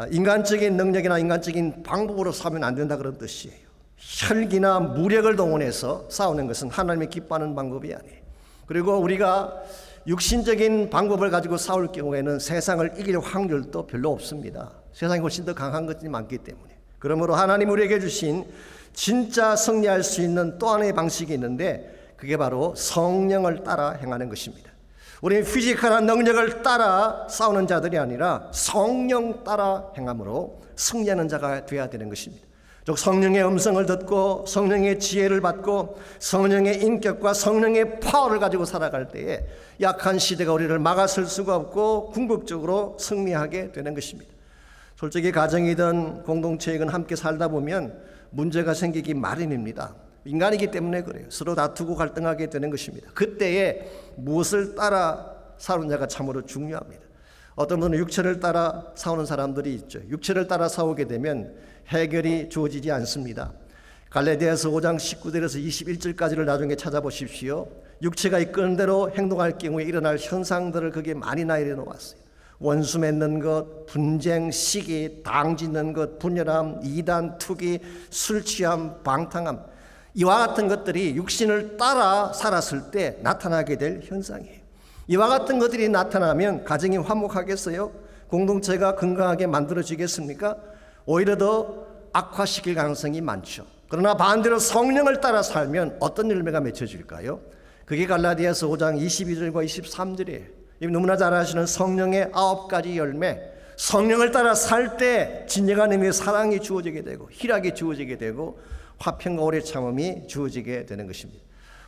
인간적인 능력이나 인간적인 방법으로 싸우면 안 된다, 그런 뜻이에요. 혈기나 무력을 동원해서 싸우는 것은 하나님이 기뻐하는 방법이 아니에요. 그리고 우리가 육신적인 방법을 가지고 싸울 경우에는 세상을 이길 확률도 별로 없습니다. 세상이 훨씬 더 강한 것들이 많기 때문에. 그러므로 하나님 우리에게 주신 진짜 승리할 수 있는 또 하나의 방식이 있는데, 그게 바로 성령을 따라 행하는 것입니다. 우리는 피지컬한 능력을 따라 싸우는 자들이 아니라 성령 따라 행함으로 승리하는 자가 되어야 되는 것입니다. 즉 성령의 음성을 듣고 성령의 지혜를 받고 성령의 인격과 성령의 파워를 가지고 살아갈 때에 약한 시대가 우리를 막아설 수가 없고 궁극적으로 승리하게 되는 것입니다. 솔직히 가정이든 공동체이든 함께 살다 보면 문제가 생기기 마련입니다. 인간이기 때문에 그래요. 서로 다투고 갈등하게 되는 것입니다. 그때에 무엇을 따라 싸우는 자가 참으로 중요합니다. 어떤 분은 육체를 따라 싸우는 사람들이 있죠. 육체를 따라 싸우게 되면 해결이 주어지지 않습니다. 갈라디아서 5장 19절에서 21절까지를 나중에 찾아보십시오. 육체가 이끄는 대로 행동할 경우에 일어날 현상들을 거기에 많이 나열해 놓았어요. 원수 맺는 것, 분쟁, 시기, 당 짓는 것, 분열함, 이단, 투기, 술 취함, 방탕함, 이와 같은 것들이 육신을 따라 살았을 때 나타나게 될 현상이에요. 이와 같은 것들이 나타나면 가정이 화목하겠어요? 공동체가 건강하게 만들어지겠습니까? 오히려 더 악화시킬 가능성이 많죠. 그러나 반대로 성령을 따라 살면 어떤 열매가 맺혀질까요? 그게 갈라디아서 5장 22절과 23절이에요. 너무나 잘 아시는 성령의 9가지 열매. 성령을 따라 살 때 진정한 의미의 사랑이 주어지게 되고 희락이 주어지게 되고 화평과 오래 참음이 주어지게 되는 것입니다.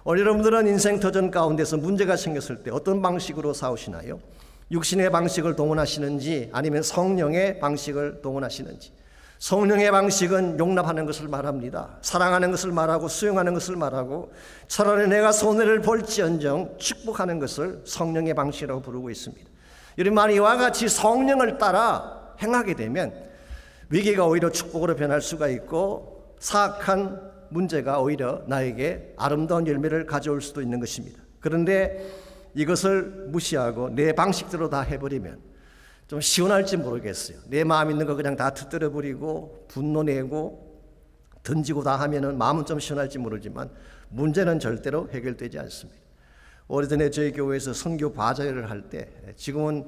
여러분들은 인생 터전 가운데서 문제가 생겼을 때 어떤 방식으로 싸우시나요? 육신의 방식을 동원하시는지 아니면 성령의 방식을 동원하시는지. 성령의 방식은 용납하는 것을 말합니다. 사랑하는 것을 말하고 수용하는 것을 말하고 차라리 내가 손해를 볼지언정 축복하는 것을 성령의 방식이라고 부르고 있습니다. 여러분, 이와 같이 성령을 따라 행하게 되면 위기가 오히려 축복으로 변할 수가 있고 사악한 문제가 오히려 나에게 아름다운 열매를 가져올 수도 있는 것입니다. 그런데 이것을 무시하고 내 방식대로 다 해버리면 좀 시원할지 모르겠어요. 내 마음 있는 거 그냥 다 터뜨려버리고 분노 내고 던지고 다 하면은 마음은 좀 시원할지 모르지만 문제는 절대로 해결되지 않습니다. 오래전에 저희 교회에서 선교 바자회를 할 때, 지금은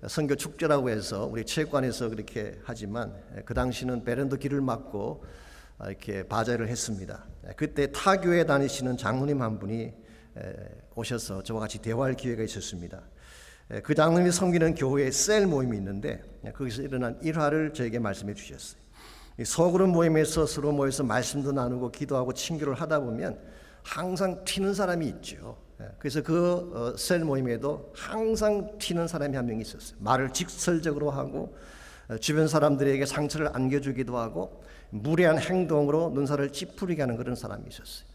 선교 축제라고 해서 우리 체육관에서 그렇게 하지만 그 당시는 베란다 길을 막고 이렇게 바자회를 했습니다. 그때 타교에 다니시는 장로님 한 분이 오셔서 저와 같이 대화할 기회가 있었습니다. 그 장로님이 섬기는 교회에 셀 모임이 있는데 거기서 일어난 일화를 저에게 말씀해 주셨어요. 소그룹 모임에서 서로 모여서 말씀도 나누고 기도하고 친교를 하다 보면 항상 튀는 사람이 있죠. 그래서 그 셀 모임에도 항상 튀는 사람이 한 명 있었어요. 말을 직설적으로 하고 주변 사람들에게 상처를 안겨주기도 하고 무례한 행동으로 눈살을 찌푸리게 하는 그런 사람이 있었어요.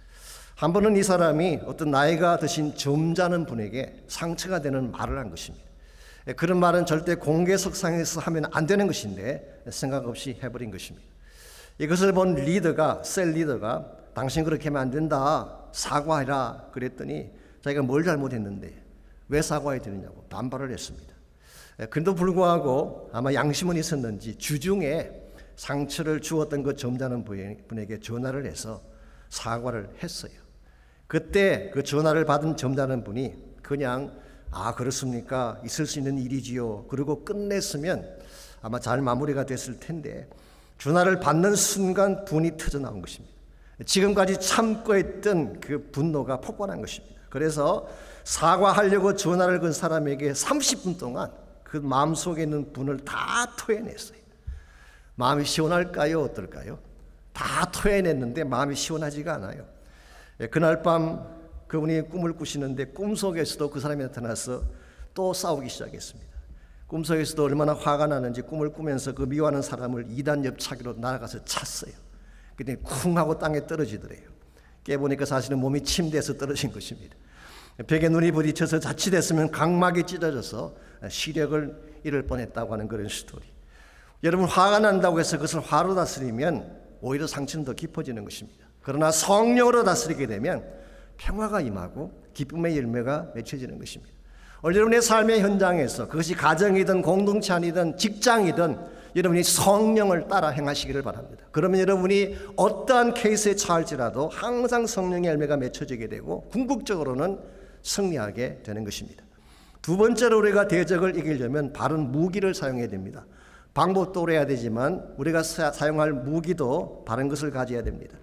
한 번은 이 사람이 어떤 나이가 드신 점잖은 분에게 상처가 되는 말을 한 것입니다. 그런 말은 절대 공개석상에서 하면 안 되는 것인데 생각 없이 해버린 것입니다. 이것을 본 리더가, 셀 리더가 당신 그렇게 하면 안 된다, 사과해라 그랬더니 자기가 뭘 잘못했는데 왜 사과해야 되느냐고 반발을 했습니다. 그런데도 불구하고 아마 양심은 있었는지 주중에 상처를 주었던 그 점잖은 분에게 전화를 해서 사과를 했어요. 그때 그 전화를 받은 점잖은 분이 그냥 그렇습니까? 있을 수 있는 일이지요. 그리고 끝냈으면 아마 잘 마무리가 됐을 텐데 전화를 받는 순간 분이 터져 나온 것입니다. 지금까지 참고 있던 그 분노가 폭발한 것입니다. 그래서 사과하려고 전화를 건 사람에게 30분 동안 그 마음속에 있는 분을 다 토해냈어요. 마음이 시원할까요? 어떨까요? 다 토해냈는데 마음이 시원하지가 않아요. 그날 밤 그분이 꿈을 꾸시는데 꿈속에서도 그 사람이 나타나서 또 싸우기 시작했습니다. 꿈속에서도 얼마나 화가 나는지 꿈을 꾸면서 그 미워하는 사람을 2단 옆차기로 날아가서 찼어요. 그때 쿵 하고 땅에 떨어지더래요. 깨보니까 사실은 몸이 침대에서 떨어진 것입니다. 벽에 눈이 부딪혀서 자칫했으면 각막이 찢어져서 시력을 잃을 뻔했다고 하는 그런 스토리. 여러분, 화가 난다고 해서 그것을 화로 다스리면 오히려 상처는 더 깊어지는 것입니다. 그러나 성령으로 다스리게 되면 평화가 임하고 기쁨의 열매가 맺혀지는 것입니다. 오늘 여러분의 삶의 현장에서 그것이 가정이든 공동체 아니든 직장이든 여러분이 성령을 따라 행하시기를 바랍니다. 그러면 여러분이 어떠한 케이스에 처할지라도 항상 성령의 열매가 맺혀지게 되고 궁극적으로는 승리하게 되는 것입니다. 두 번째로 우리가 대적을 이기려면 바른 무기를 사용해야 됩니다. 방법도 오래야 되지만 우리가 사용할 무기도 바른 것을 가져야 됩니다.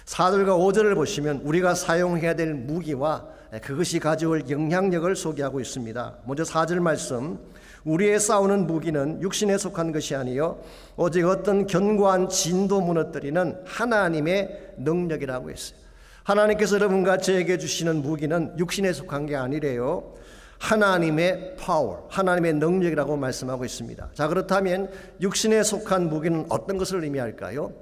4절과 5절을 보시면 우리가 사용해야 될 무기와 그것이 가져올 영향력을 소개하고 있습니다. 먼저 4절 말씀, 우리의 싸우는 무기는 육신에 속한 것이 아니요 오직 어떤 견고한 진도 무너뜨리는 하나님의 능력이라고 했어요. 하나님께서 여러분과 저에게 주시는 무기는 육신에 속한 게 아니래요. 하나님의 파워, 하나님의 능력이라고 말씀하고 있습니다. 자, 그렇다면 육신에 속한 무기는 어떤 것을 의미할까요?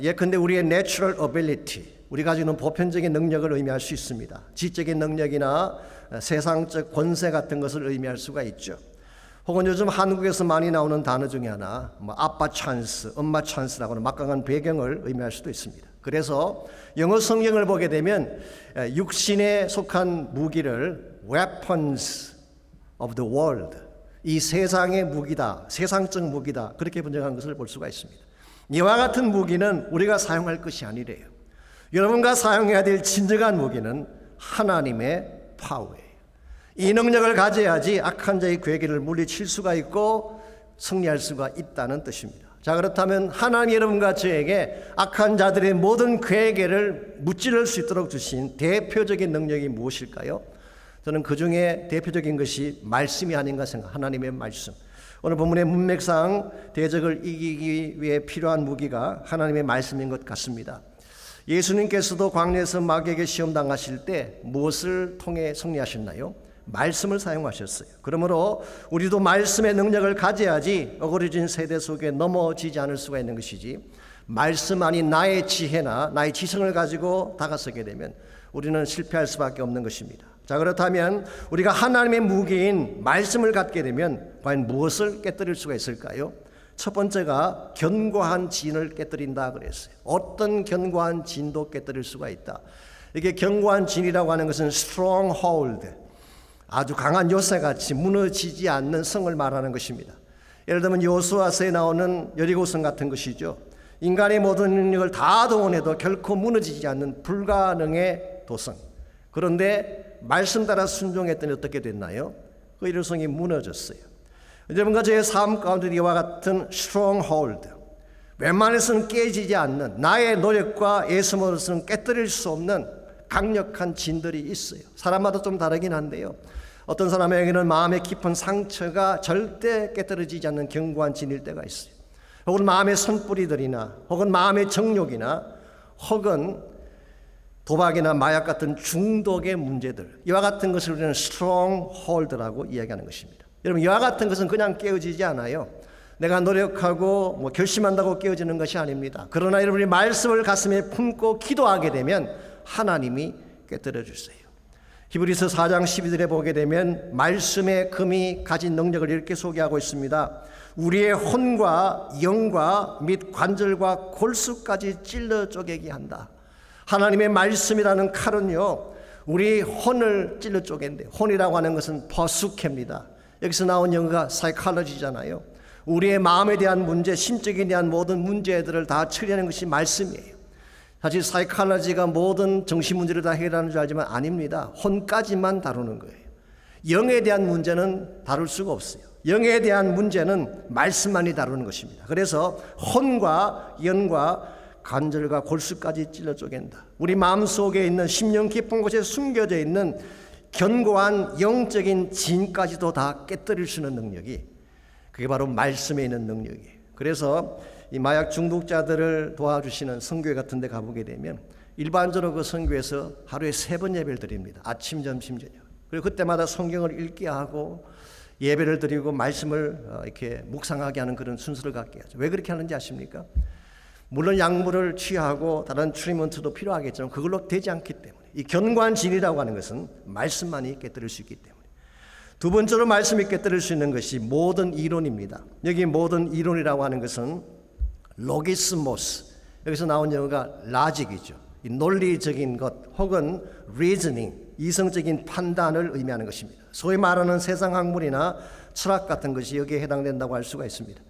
예컨대 우리의 natural ability, 우리가 가지고 있는 보편적인 능력을 의미할 수 있습니다. 지적인 능력이나 세상적 권세 같은 것을 의미할 수가 있죠. 혹은 요즘 한국에서 많이 나오는 단어 중에 하나, 아빠 찬스, 엄마 찬스라고 하는 막강한 배경을 의미할 수도 있습니다. 그래서 영어 성경을 보게 되면 육신에 속한 무기를 weapons of the world, 이 세상의 무기다, 세상적 무기다, 그렇게 번역한 것을 볼 수가 있습니다. 이와 같은 무기는 우리가 사용할 것이 아니래요. 여러분과 사용해야 될 진정한 무기는 하나님의 파워예요. 이 능력을 가져야지 악한 자의 괴계를 물리칠 수가 있고 승리할 수가 있다는 뜻입니다. 자, 그렇다면 하나님 여러분과 저에게 악한 자들의 모든 괴계를 무찌를 수 있도록 주신 대표적인 능력이 무엇일까요? 저는 그 중에 대표적인 것이 말씀이 아닌가 생각합니다. 하나님의 말씀. 오늘 본문의 문맥상 대적을 이기기 위해 필요한 무기가 하나님의 말씀인 것 같습니다. 예수님께서도 광야에서 마귀에게 시험당하실 때 무엇을 통해 승리하셨나요? 말씀을 사용하셨어요. 그러므로 우리도 말씀의 능력을 가져야지 어그러진 세대 속에 넘어지지 않을 수가 있는 것이지, 말씀 아닌 나의 지혜나 나의 지성을 가지고 다가서게 되면 우리는 실패할 수밖에 없는 것입니다. 자, 그렇다면 우리가 하나님의 무기인 말씀을 갖게 되면 과연 무엇을 깨뜨릴 수가 있을까요? 첫 번째가 견고한 진을 깨뜨린다 그랬어요. 어떤 견고한 진도 깨뜨릴 수가 있다. 이게 견고한 진이라고 하는 것은 stronghold, 아주 강한 요새같이 무너지지 않는 성을 말하는 것입니다. 예를 들면 여호수아서에 나오는 여리고성 같은 것이죠. 인간의 모든 능력을 다 동원해도 결코 무너지지 않는 불가능의 도성. 그런데 말씀 따라 순종했더니 어떻게 됐나요? 그 여리고성이 무너졌어요. 여러분과 저의 삶 가운데 이와 같은 stronghold, 웬만해서는 깨지지 않는, 나의 노력과 애씀으로서는 깨뜨릴 수 없는 강력한 진들이 있어요. 사람마다 좀 다르긴 한데요, 어떤 사람에게는 마음의 깊은 상처가 절대 깨뜨려지지 않는 견고한 진일 때가 있어요. 혹은 마음의 선뿌리들이나 혹은 마음의 정욕이나 혹은 도박이나 마약 같은 중독의 문제들, 이와 같은 것을 우리는 stronghold라고 이야기하는 것입니다. 여러분, 이와 같은 것은 그냥 깨어지지 않아요. 내가 노력하고 결심한다고 깨어지는 것이 아닙니다. 그러나 여러분이 말씀을 가슴에 품고 기도하게 되면 하나님이 깨뜨려 주세요. 히브리서 4장 12절에 보게 되면 말씀의 금이 가진 능력을 이렇게 소개하고 있습니다. 우리의 혼과 영과 및 관절과 골수까지 찔러 쪼개게 한다. 하나님의 말씀이라는 칼은요, 우리 혼을 찔러 쪼갠데, 혼이라고 하는 것은 버수케입니다. 여기서 나온 영어가 사이콜로지잖아요. 우리의 마음에 대한 문제, 심적에 대한 모든 문제들을 다 처리하는 것이 말씀이에요. 사실 사이콜로지가 모든 정신 문제를 다 해결하는 줄 알지만 아닙니다. 혼까지만 다루는 거예요. 영에 대한 문제는 다룰 수가 없어요. 영에 대한 문제는 말씀만이 다루는 것입니다. 그래서 혼과 영과 관절과 골수까지 찔러 쪼갠다. 우리 마음속에 있는 심령 깊은 곳에 숨겨져 있는 견고한 영적인 진까지도 다 깨뜨릴 수 있는 능력이, 그게 바로 말씀에 있는 능력이에요. 그래서 이 마약 중독자들을 도와주시는 선교회 같은 데 가보게 되면 일반적으로 그 선교에서 하루에 3번 예배를 드립니다. 아침, 점심, 저녁. 그리고 그때마다 성경을 읽게 하고 예배를 드리고 말씀을 이렇게 묵상하게 하는 그런 순서를 갖게 하죠. 왜 그렇게 하는지 아십니까? 물론 약물을 취하고 다른 트리트먼트도 필요하겠지만 그걸로 되지 않기 때문에, 이 견고한 진리라고 하는 것은 말씀만이 깨뜨릴 수 있기 때문에. 두 번째로 말씀이 깨뜨릴 수 있는 것이 모든 이론입니다. 여기 모든 이론이라고 하는 것은 로기스모스, 여기서 나온 영어가 라직이죠. 이 논리적인 것 혹은 reasoning, 이성적인 판단을 의미하는 것입니다. 소위 말하는 세상 학문이나 철학 같은 것이 여기에 해당된다고 할 수가 있습니다.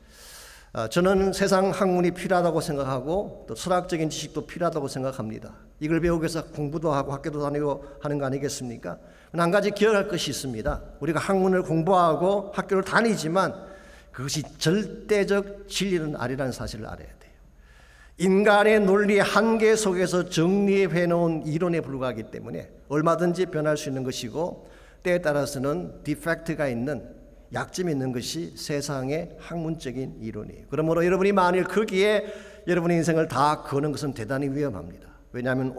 저는 세상 학문이 필요하다고 생각하고 또 철학적인 지식도 필요하다고 생각합니다. 이걸 배우기 위해서 공부도 하고 학교도 다니고 하는 거 아니겠습니까? 한 가지 기억할 것이 있습니다. 우리가 학문을 공부하고 학교를 다니지만 그것이 절대적 진리는 아니라는 사실을 알아야 돼요. 인간의 논리의 한계 속에서 정리해 놓은 이론에 불과하기 때문에 얼마든지 변할 수 있는 것이고, 때에 따라서는 디펙트가 있는, 약점이 있는 것이 세상의 학문적인 이론이에요. 그러므로 여러분이 만일 거기에 여러분의 인생을 다 거는 것은 대단히 위험합니다. 왜냐하면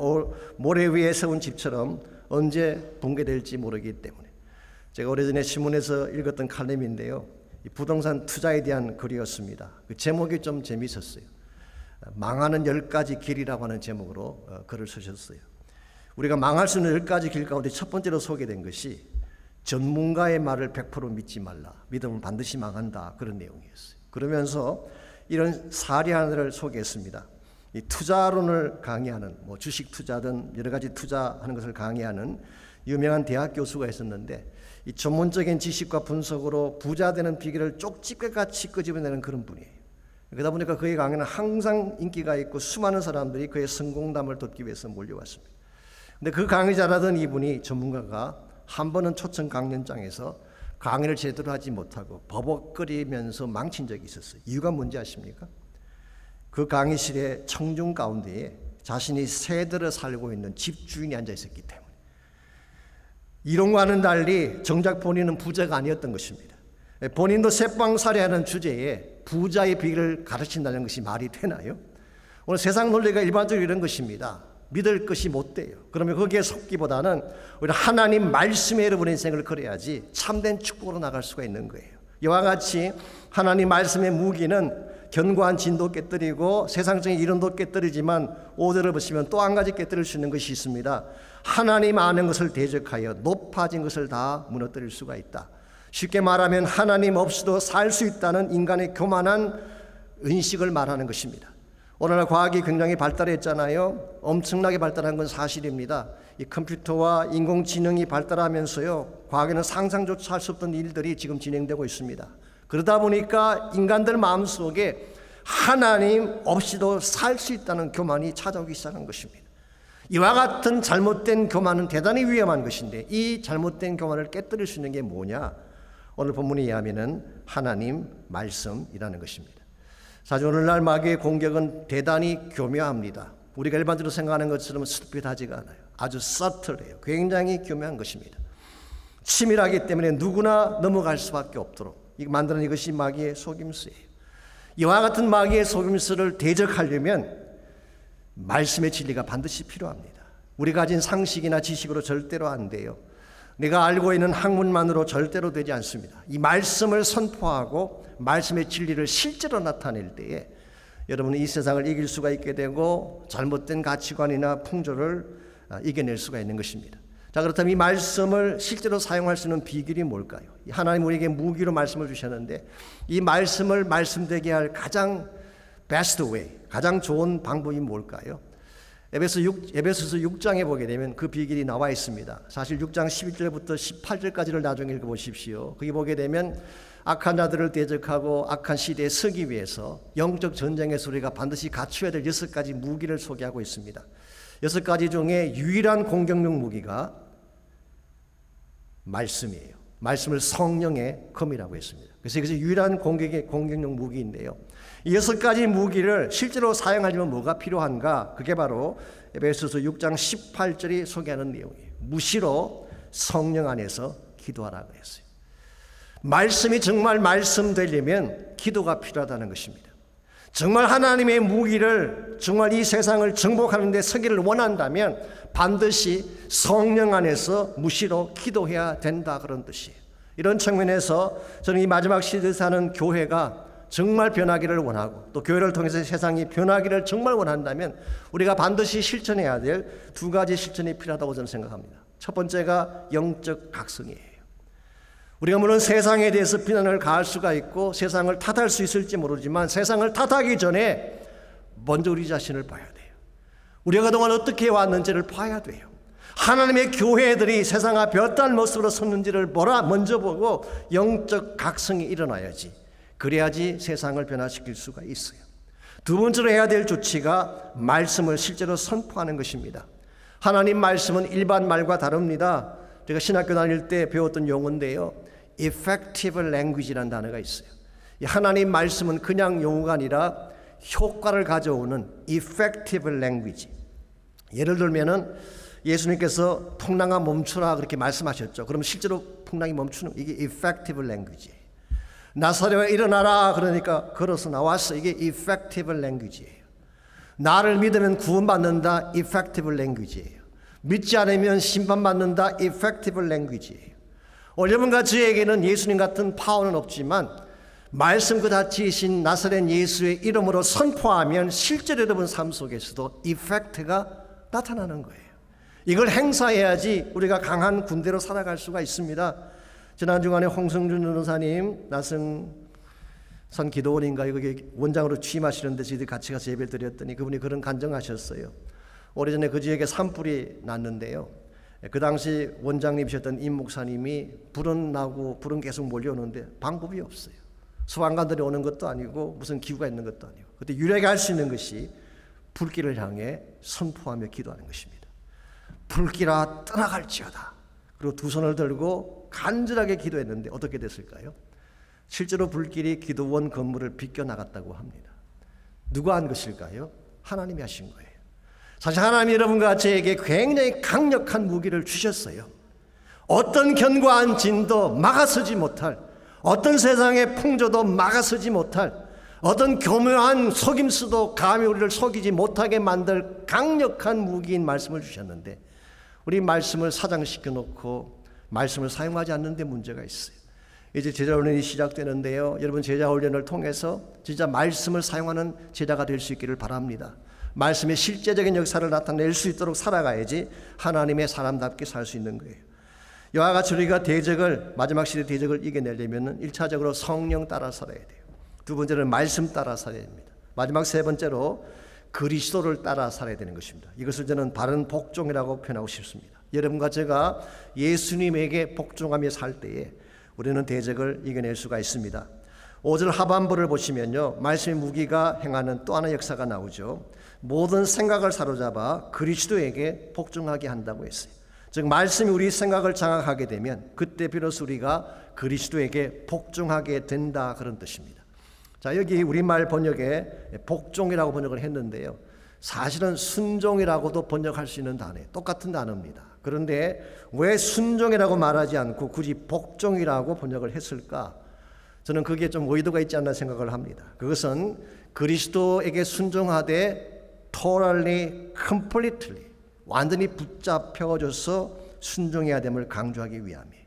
모래 위에 세운 집처럼 언제 붕괴될지 모르기 때문에. 제가 오래전에 신문에서 읽었던 칼럼인데요, 부동산 투자에 대한 글이었습니다. 그 제목이 좀 재미있었어요. 망하는 10가지 길이라고 하는 제목으로 글을 쓰셨어요. 우리가 망할 수 있는 10가지 길 가운데 첫 번째로 소개된 것이 전문가의 말을 100% 믿지 말라. 믿으면 반드시 망한다. 그런 내용이었어요. 그러면서 이런 사례 하나를 소개했습니다. 이 투자론을 강의하는, 주식 투자든 여러 가지 투자하는 것을 강의하는 유명한 대학 교수가 있었는데, 이 전문적인 지식과 분석으로 부자 되는 비결을 쪽집게같이 끄집어내는 그런 분이에요. 그러다 보니까 그의 강의는 항상 인기가 있고 수많은 사람들이 그의 성공담을 듣기 위해서 몰려왔습니다. 근데 그 강의 잘하던 이분이, 전문가가 한 번은 초청 강연장에서 강의를 제대로 하지 못하고 버벅거리면서 망친 적이 있었어요. 이유가 뭔지 아십니까? 그 강의실의 청중 가운데에 자신이 새들을 살고 있는 집주인이 앉아 있었기 때문에. 이론과는 달리 정작 본인은 부자가 아니었던 것입니다. 본인도 새빵살이하는 주제에 부자의 비결을 가르친다는 것이 말이 되나요? 오늘 세상 논리가 일반적으로 이런 것입니다. 믿을 것이 못 돼요. 그러면 거기에 속기보다는 우리 하나님 말씀에 여러분의 인생을 걸어야지 참된 축복으로 나갈 수가 있는 거예요. 이와 같이 하나님 말씀의 무기는 견고한 진도 깨뜨리고 세상적인 이론도 깨뜨리지만 5절을 보시면 또 한 가지 깨뜨릴 수 있는 것이 있습니다. 하나님 아는 것을 대적하여 높아진 것을 다 무너뜨릴 수가 있다. 쉽게 말하면 하나님 없이도 살 수 있다는 인간의 교만한 의식을 말하는 것입니다. 오늘날 과학이 굉장히 발달했잖아요. 엄청나게 발달한 건 사실입니다. 이 컴퓨터와 인공지능이 발달하면서요, 과거에는 상상조차 할 수 없던 일들이 지금 진행되고 있습니다. 그러다 보니까 인간들 마음속에 하나님 없이도 살 수 있다는 교만이 찾아오기 시작한 것입니다. 이와 같은 잘못된 교만은 대단히 위험한 것인데, 이 잘못된 교만을 깨뜨릴 수 있는 게 뭐냐? 오늘 본문에 의하면 하나님 말씀이라는 것입니다. 사실 오늘날 마귀의 공격은 대단히 교묘합니다. 우리가 일반적으로 생각하는 것처럼 스피드하지가 않아요. 아주 서틀해요. 굉장히 교묘한 것입니다. 치밀하기 때문에 누구나 넘어갈 수밖에 없도록 만드는 이것이 마귀의 속임수예요. 이와 같은 마귀의 속임수를 대적하려면 말씀의 진리가 반드시 필요합니다. 우리가 가진 상식이나 지식으로 절대로 안 돼요. 내가 알고 있는 학문만으로 절대로 되지 않습니다. 이 말씀을 선포하고 말씀의 진리를 실제로 나타낼 때에 여러분은 이 세상을 이길 수가 있게 되고 잘못된 가치관이나 풍조를 이겨낼 수가 있는 것입니다. 자, 그렇다면 이 말씀을 실제로 사용할 수 있는 비결이 뭘까요? 하나님 우리에게 무기로 말씀을 주셨는데, 이 말씀을 말씀되게 할 가장 베스트 웨이, 가장 좋은 방법이 뭘까요? 에베소서 6장에 보게 되면 그 비결이 나와 있습니다. 사실 6장 11절부터 18절까지를 나중에 읽어보십시오. 거기 보게 되면 악한 자들을 대적하고 악한 시대에 서기 위해서 영적 전쟁에서 우리가 반드시 갖춰야 될 6가지 무기를 소개하고 있습니다. 6가지 중에 유일한 공격력 무기가 말씀이에요. 말씀을 성령의 검이라고 했습니다. 그래서 이것이 유일한 공격력 무기인데요. 이 6가지 무기를 실제로 사용하려면 뭐가 필요한가? 그게 바로 에베소서 6장 18절이 소개하는 내용이에요. 무시로 성령 안에서 기도하라고 했어요. 말씀이 정말 말씀 되려면 기도가 필요하다는 것입니다. 정말 하나님의 무기를 정말 이 세상을 정복하는 데 서기를 원한다면 반드시 성령 안에서 무시로 기도해야 된다, 그런 뜻이에요. 이런 측면에서 저는 이 마지막 시대에 사는 교회가 정말 변하기를 원하고, 또 교회를 통해서 세상이 변하기를 정말 원한다면 우리가 반드시 실천해야 될 2가지 실천이 필요하다고 저는 생각합니다. 첫 번째가 영적 각성이에요. 우리가 물론 세상에 대해서 비난을 가할 수가 있고 세상을 탓할 수 있을지 모르지만 세상을 탓하기 전에 먼저 우리 자신을 봐야 돼요. 우리가 그동안 어떻게 왔는지를 봐야 돼요. 하나님의 교회들이 세상 앞에 어떠한 모습으로 섰는지를 먼저 보고 영적 각성이 일어나야지, 그래야지 세상을 변화시킬 수가 있어요. 2번째로 해야 될 조치가 말씀을 실제로 선포하는 것입니다. 하나님 말씀은 일반 말과 다릅니다. 제가 신학교 다닐 때 배웠던 용어인데요, effective language라는 단어가 있어요. 하나님 말씀은 그냥 용어가 아니라 효과를 가져오는 effective language. 예를 들면은 예수님께서 풍랑아 멈추라 그렇게 말씀하셨죠. 그럼 실제로 풍랑이 멈추는, 이게 effective language예요. 나사렛아 일어나라 그러니까 걸어서 나왔어. 이게 effective language예요. 나를 믿으면 구원받는다, effective language예요. 믿지 않으면 심판받는다, effective language예요. 여러분과 저에게는 예수님 같은 파워는 없지만 말씀 그다지이신 나사렛 예수의 이름으로 선포하면 실제로 여러분 삶 속에서도 이펙트가 나타나는 거예요. 이걸 행사해야지 우리가 강한 군대로 살아갈 수가 있습니다. 지난 주간에 홍성준 변호사님 나승선 기도원인가 여기 원장으로 취임하시는데 저희들이 같이 가서 예배를 드렸더니 그분이 그런 간증하셨어요. 오래전에 그 지역에 산불이 났는데요, 그 당시 원장님이셨던 임 목사님이 불은 나고 불은 계속 몰려오는데 방법이 없어요. 소방관들이 오는 것도 아니고 무슨 기구가 있는 것도 아니고, 그때 유일하게 할 수 있는 것이 불길을 향해 선포하며 기도하는 것입니다. 불길아 떠나갈지어다. 그리고 2 손을 들고 간절하게 기도했는데 어떻게 됐을까요? 실제로 불길이 기도원 건물을 비껴나갔다고 합니다. 누가 한 것일까요? 하나님이 하신 거예요. 사실 하나님이 여러분과 저에게 굉장히 강력한 무기를 주셨어요. 어떤 견고한 진도 막아서지 못할, 어떤 세상의 풍조도 막아서지 못할, 어떤 교묘한 속임수도 감히 우리를 속이지 못하게 만들 강력한 무기인 말씀을 주셨는데 우리 말씀을 사장시켜 놓고 말씀을 사용하지 않는 데 문제가 있어요. 이제 제자훈련이 시작되는데요, 여러분 제자훈련을 통해서 진짜 말씀을 사용하는 제자가 될 수 있기를 바랍니다. 말씀의 실제적인 역사를 나타낼 수 있도록 살아가야지 하나님의 사람답게 살 수 있는 거예요. 이와 같이 우리가 대적을, 마지막 시대 대적을 이겨내려면 1차적으로 성령 따라 살아야 돼요. 2번째는 말씀 따라 살아야 됩니다. 마지막 3번째로 그리스도를 따라 살아야 되는 것입니다. 이것을 저는 바른 복종이라고 표현하고 싶습니다. 여러분과 제가 예수님에게 복종하며 살 때에 우리는 대적을 이겨낼 수가 있습니다. 5절 하반부를 보시면요, 말씀의 무기가 행하는 또 하나의 역사가 나오죠. 모든 생각을 사로잡아 그리스도에게 복종하게 한다고 했어요. 즉 말씀이 우리 생각을 장악하게 되면 그때 비로소 우리가 그리스도에게 복종하게 된다, 그런 뜻입니다. 자, 여기 우리말 번역에 복종이라고 번역을 했는데요, 사실은 순종이라고도 번역할 수 있는 단어예요. 똑같은 단어입니다. 그런데 왜 순종이라고 말하지 않고 굳이 복종이라고 번역을 했을까? 저는 그게 좀 의도가 있지 않나 생각을 합니다. 그것은 그리스도에게 순종하되 totally, completely, 완전히 붙잡혀져서 순종해야 됨을 강조하기 위함이에요.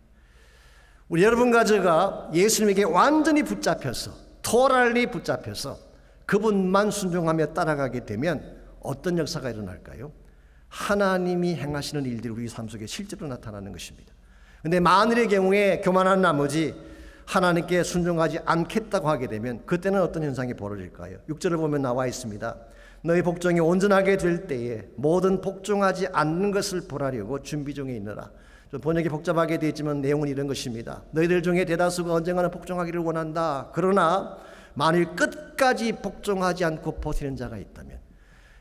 우리 여러분과 제가 예수님에게 완전히 붙잡혀서, totally 붙잡혀서 그분만 순종하며 따라가게 되면 어떤 역사가 일어날까요? 하나님이 행하시는 일들이 우리 삶 속에 실제로 나타나는 것입니다. 그런데 만일의 경우에 교만한 나머지 하나님께 순종하지 않겠다고 하게 되면 그때는 어떤 현상이 벌어질까요? 6절을 보면 나와 있습니다. 너희 복종이 온전하게 될 때에 모든 복종하지 않는 것을 벌하려고 준비 중에 있느라. 좀 번역이 복잡하게 되어 있지만 내용은 이런 것입니다. 너희들 중에 대다수가 언젠가는 복종하기를 원한다. 그러나 만일 끝까지 복종하지 않고 버티는 자가 있다면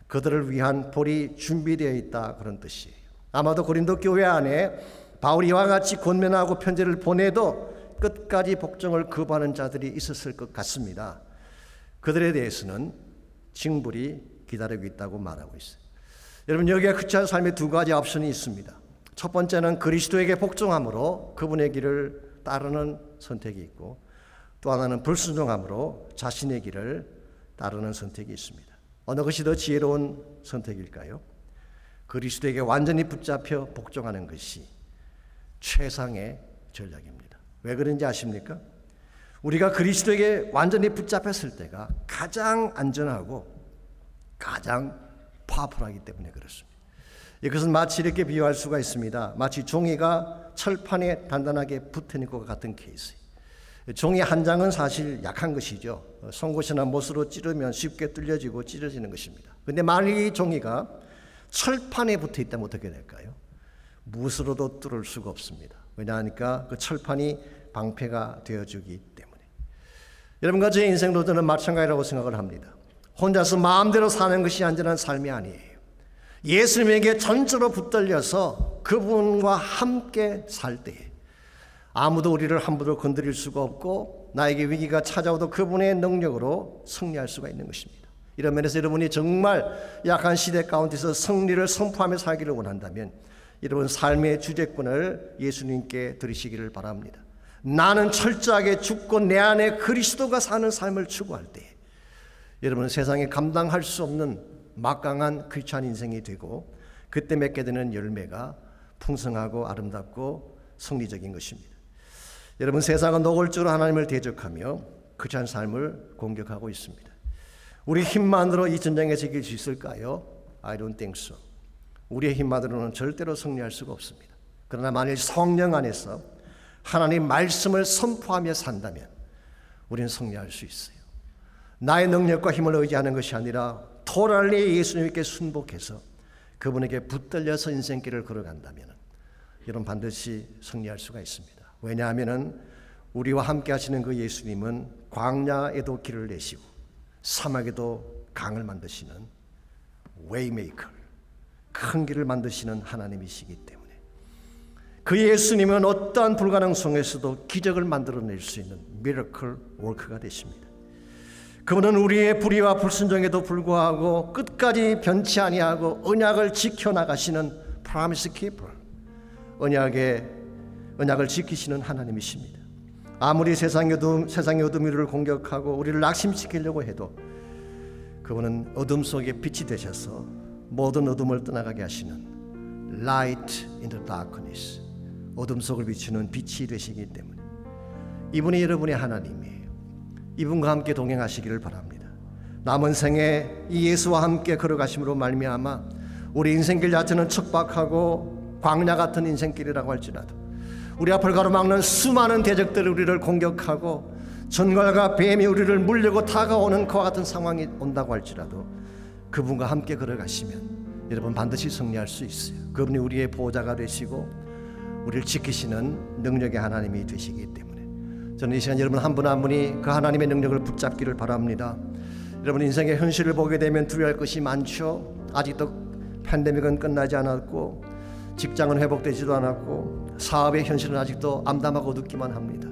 그들을 위한 벌이 준비되어 있다, 그런 뜻이에요. 아마도 고린도 교회 안에 바울이 이와 같이 권면하고 편지를 보내도 끝까지 복종을 거부하는 자들이 있었을 것 같습니다. 그들에 대해서는 징벌이 기다리고 있다고 말하고 있어요. 여러분, 여기에 크리스찬 삶의 두 가지 옵션이 있습니다. 첫 번째는 그리스도에게 복종함으로 그분의 길을 따르는 선택이 있고, 또 하나는 불순종함으로 자신의 길을 따르는 선택이 있습니다. 어느 것이 더 지혜로운 선택일까요? 그리스도에게 완전히 붙잡혀 복종하는 것이 최상의 전략입니다. 왜 그런지 아십니까? 우리가 그리스도에게 완전히 붙잡혔을 때가 가장 안전하고 가장 파워풀하기 때문에 그렇습니다. 이것은 마치 이렇게 비유할 수가 있습니다. 마치 종이가 철판에 단단하게 붙어있는 것 같은 케이스. 종이 한 장은 사실 약한 것이죠. 송곳이나 못으로 찌르면 쉽게 뚫려지고 찢어지는 것입니다. 그런데 만일 이 종이가 철판에 붙어있다면 어떻게 될까요? 무엇으로도 뚫을 수가 없습니다. 왜냐하니까 그 철판이 방패가 되어주기 때문에. 여러분과 제 인생도 저는 마찬가지라고 생각을 합니다. 혼자서 마음대로 사는 것이 안전한 삶이 아니에요. 예수님에게 전적으로 붙들려서 그분과 함께 살 때에 아무도 우리를 함부로 건드릴 수가 없고, 나에게 위기가 찾아오도 그분의 능력으로 승리할 수가 있는 것입니다. 이런 면에서 여러분이 정말 약한 시대 가운데서 승리를 선포하며 살기를 원한다면 여러분 삶의 주재권을 예수님께 드리시기를 바랍니다. 나는 철저하게 죽고 내 안에 그리스도가 사는 삶을 추구할 때 여러분은 세상에 감당할 수 없는 막강한 크리스찬 인생이 되고, 그때 맺게 되는 열매가 풍성하고 아름답고 승리적인 것입니다. 여러분, 세상은 노골적으로 하나님을 대적하며 크리스찬 삶을 공격하고 있습니다. 우리 힘만으로 이 전쟁에서 이길 수 있을까요? I don't think so. 우리의 힘만으로는 절대로 승리할 수가 없습니다. 그러나 만일 성령 안에서 하나님 말씀을 선포하며 산다면 우리는 승리할 수 있어요. 나의 능력과 힘을 의지하는 것이 아니라 토랄리 예수님께 순복해서 그분에게 붙들려서 인생길을 걸어간다면 여러분 반드시 승리할 수가 있습니다. 왜냐하면 우리와 함께 하시는 그 예수님은 광야에도 길을 내시고 사막에도 강을 만드시는 웨이메이커, 큰 길을 만드시는 하나님이시기 때문에 그 예수님은 어떠한 불가능 속에서도 기적을 만들어낼 수 있는 미러클 워커가 되십니다. 그분은 우리의 불의와 불순종에도 불구하고 끝까지 변치 아니하고 언약을 지켜나가시는 프로미스 키퍼, 언약을 지키시는 하나님이십니다. 아무리 세상의 어둠이 우리를 공격하고 우리를 낙심시키려고 해도 그분은 어둠 속에 빛이 되셔서 모든 어둠을 떠나가게 하시는 Light in the darkness, 어둠 속을 비추는 빛이 되시기 때문에 이분이 여러분의 하나님이에요. 이분과 함께 동행하시기를 바랍니다. 남은 생에 이 예수와 함께 걸어가심으로 말미암아 우리 인생길 자체는 척박하고 광야 같은 인생길이라고 할지라도 우리 앞을 가로막는 수많은 대적들이 우리를 공격하고 전갈과 뱀이 우리를 물려고 다가오는 그와 같은 상황이 온다고 할지라도 그분과 함께 걸어가시면 여러분 반드시 승리할 수 있어요. 그분이 우리의 보호자가 되시고 우리를 지키시는 능력의 하나님이 되시기 때문에 저는 이 시간 여러분 한 분 한 분이 그 하나님의 능력을 붙잡기를 바랍니다. 여러분 인생의 현실을 보게 되면 두려워할 것이 많죠. 아직도 팬데믹은 끝나지 않았고 직장은 회복되지도 않았고 사업의 현실은 아직도 암담하고 어둡기만 합니다.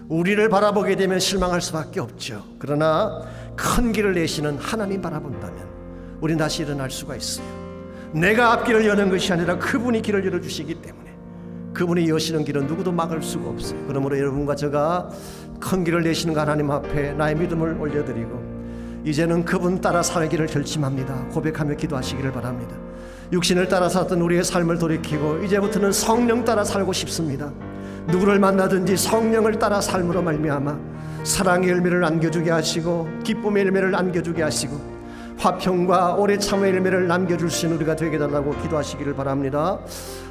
우리를 바라보게 되면 실망할 수밖에 없죠. 그러나 큰 길을 내시는 하나님 바라본다면 우리는 다시 일어날 수가 있어요. 내가 앞길을 여는 것이 아니라 그분이 길을 열어주시기 때문에 그분이 여시는 길은 누구도 막을 수가 없어요. 그러므로 여러분과 제가 큰 길을 내시는 하나님 앞에 나의 믿음을 올려드리고 이제는 그분 따라 살기를 결심합니다. 고백하며 기도하시기를 바랍니다. 육신을 따라 살았던 우리의 삶을 돌이키고 이제부터는 성령 따라 살고 싶습니다. 누구를 만나든지 성령을 따라 삶으로 말미암아 사랑의 열매를 안겨주게 하시고 기쁨의 열매를 안겨주게 하시고 화평과 오래 참의 열매를 남겨줄 수 있는 우리가 되게 달라고 기도하시기를 바랍니다.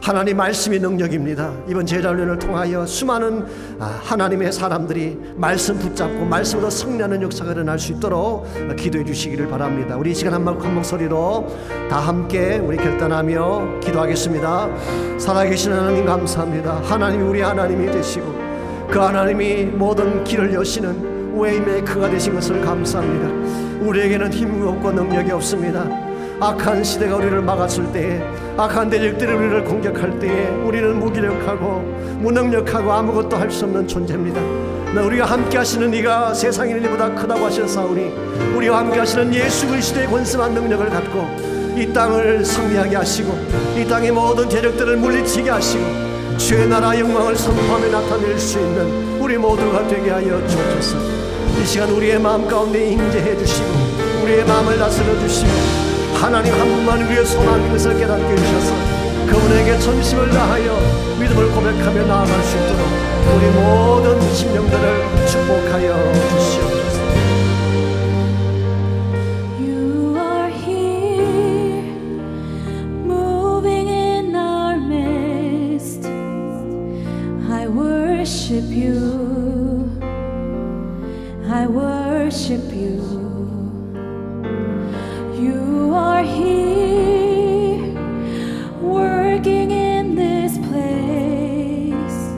하나님 말씀이 능력입니다. 이번 제자훈련을 통하여 수많은 하나님의 사람들이 말씀 붙잡고 말씀으로 승리하는 역사가 일어날 수 있도록 기도해 주시기를 바랍니다. 우리 이 시간 한 목소리로 다 함께 우리 결단하며 기도하겠습니다. 살아계신 하나님 감사합니다. 하나님이 우리 하나님이 되시고 그 하나님이 모든 길을 여시는 웨이메이커가 되신 것을 감사합니다. 우리에게는 힘이 없고 능력이 없습니다. 악한 시대가 우리를 막았을 때에, 악한 대적들이 우리를 공격할 때에 우리는 무기력하고 무능력하고 아무것도 할 수 없는 존재입니다. 우리가 함께 하시는 이가 세상의 일보다 크다고 하셨사오니 우리와 함께 하시는 예수 그리스도의 권세한 능력을 갖고 이 땅을 승리하게 하시고 이 땅의 모든 대적들을 물리치게 하시고 주의 나라 영광을 선포하며 나타낼 수 있는 우리 모두가 되게 하여 주옵소서. 이 시간 우리의 마음 가운데 임재해 주시고 우리의 마음을 다스려 주시고 하나님 한 분만 우리의 소망인 것을 깨닫게 해주셔서 그분에게 전심을 다하여 믿음을 고백하며 나아갈 수 있도록 우리 모든 심령들을 축복하여 주시옵소서. You are here, moving in our midst. I worship you, I worship you. You are here, working in this place.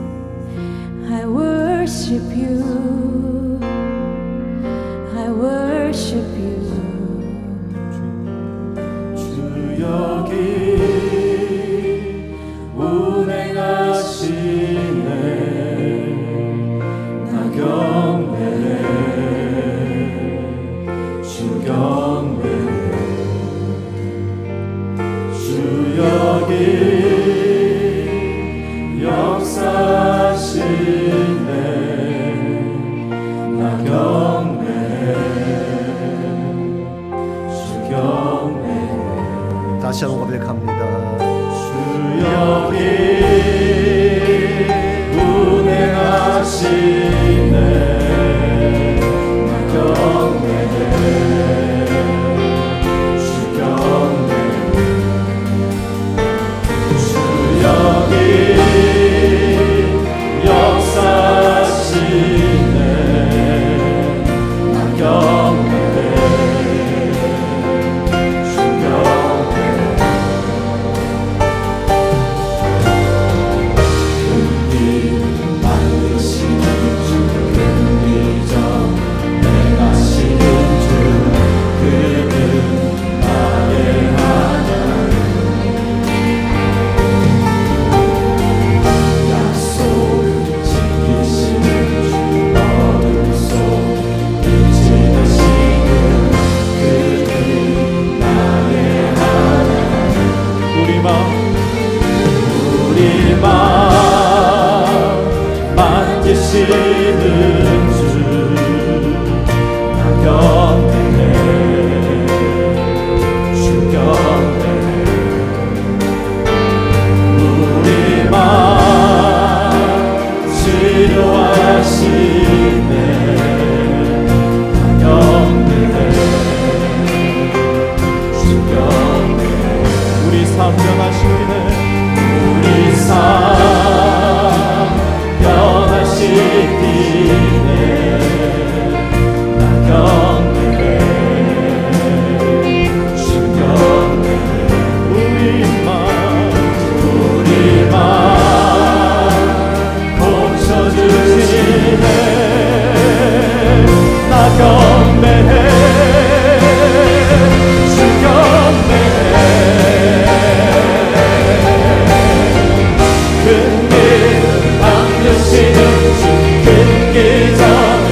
I worship you, I worship you. 주 여기 운행하시네. 나 경배해, 주 경배해. 주 여기 역사하시네. 나 경배해, 주 경배해. 다시 한번 고백합니다. 주 여기 운행하시네. 나 경배해, 주 경배해. 주 여기 역사하시네. 나 경배해, 주 경배해. 우리 마음 만지시는 주, 나 경배해, 주 경배해. 우리 마음 치료하시네. 나 경배해, 주 경배해. 우리 삶 변하시네. 우리 삶 변화시키네. 나 경배해, 주 경배해. 우리 맘 고쳐주시네. 나 경배해, 주 경배해. 큰 기름 담으시는 주, 큰 기적을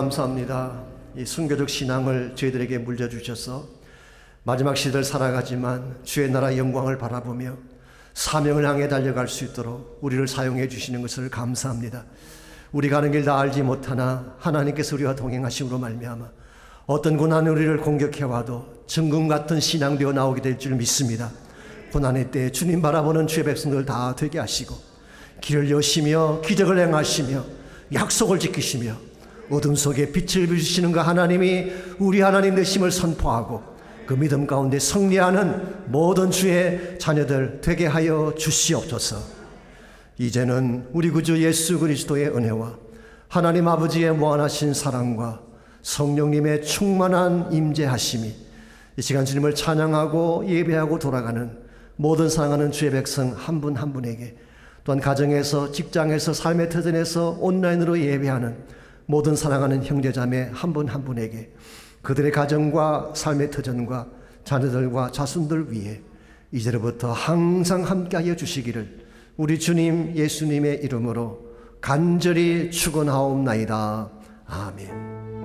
감사합니다. 이 순교적 신앙을 저희들에게 물려주셔서 마지막 시대를 살아가지만 주의 나라 영광을 바라보며 사명을 향해 달려갈 수 있도록 우리를 사용해 주시는 것을 감사합니다. 우리가 가는 길 다 알지 못하나 하나님께서 우리와 동행하심으로 말미암아 어떤 고난이 우리를 공격해 와도 정금 같은 신앙 되어 나오게 될 줄 믿습니다. 고난의 때에 주님 바라보는 주의 백성들 다 되게 하시고 길을 여시며 기적을 행하시며 약속을 지키시며 어둠 속에 빛을 비추시는 그 하나님이 우리 하나님 되심을 선포하고 그 믿음 가운데 승리하는 모든 주의 자녀들 되게 하여 주시옵소서. 이제는 우리 구주 예수 그리스도의 은혜와 하나님 아버지의 무한하신 사랑과 성령님의 충만한 임재하심이 이 시간 주님을 찬양하고 예배하고 돌아가는 모든 사랑하는 주의 백성 한 분 한 분에게, 또한 가정에서, 직장에서, 삶의 터전에서 온라인으로 예배하는 모든 사랑하는 형제자매 한 분 한 분에게, 그들의 가정과 삶의 터전과 자녀들과 자손들 위해 이제로부터 항상 함께하여 주시기를 우리 주님 예수님의 이름으로 간절히 축원하옵나이다. 아멘.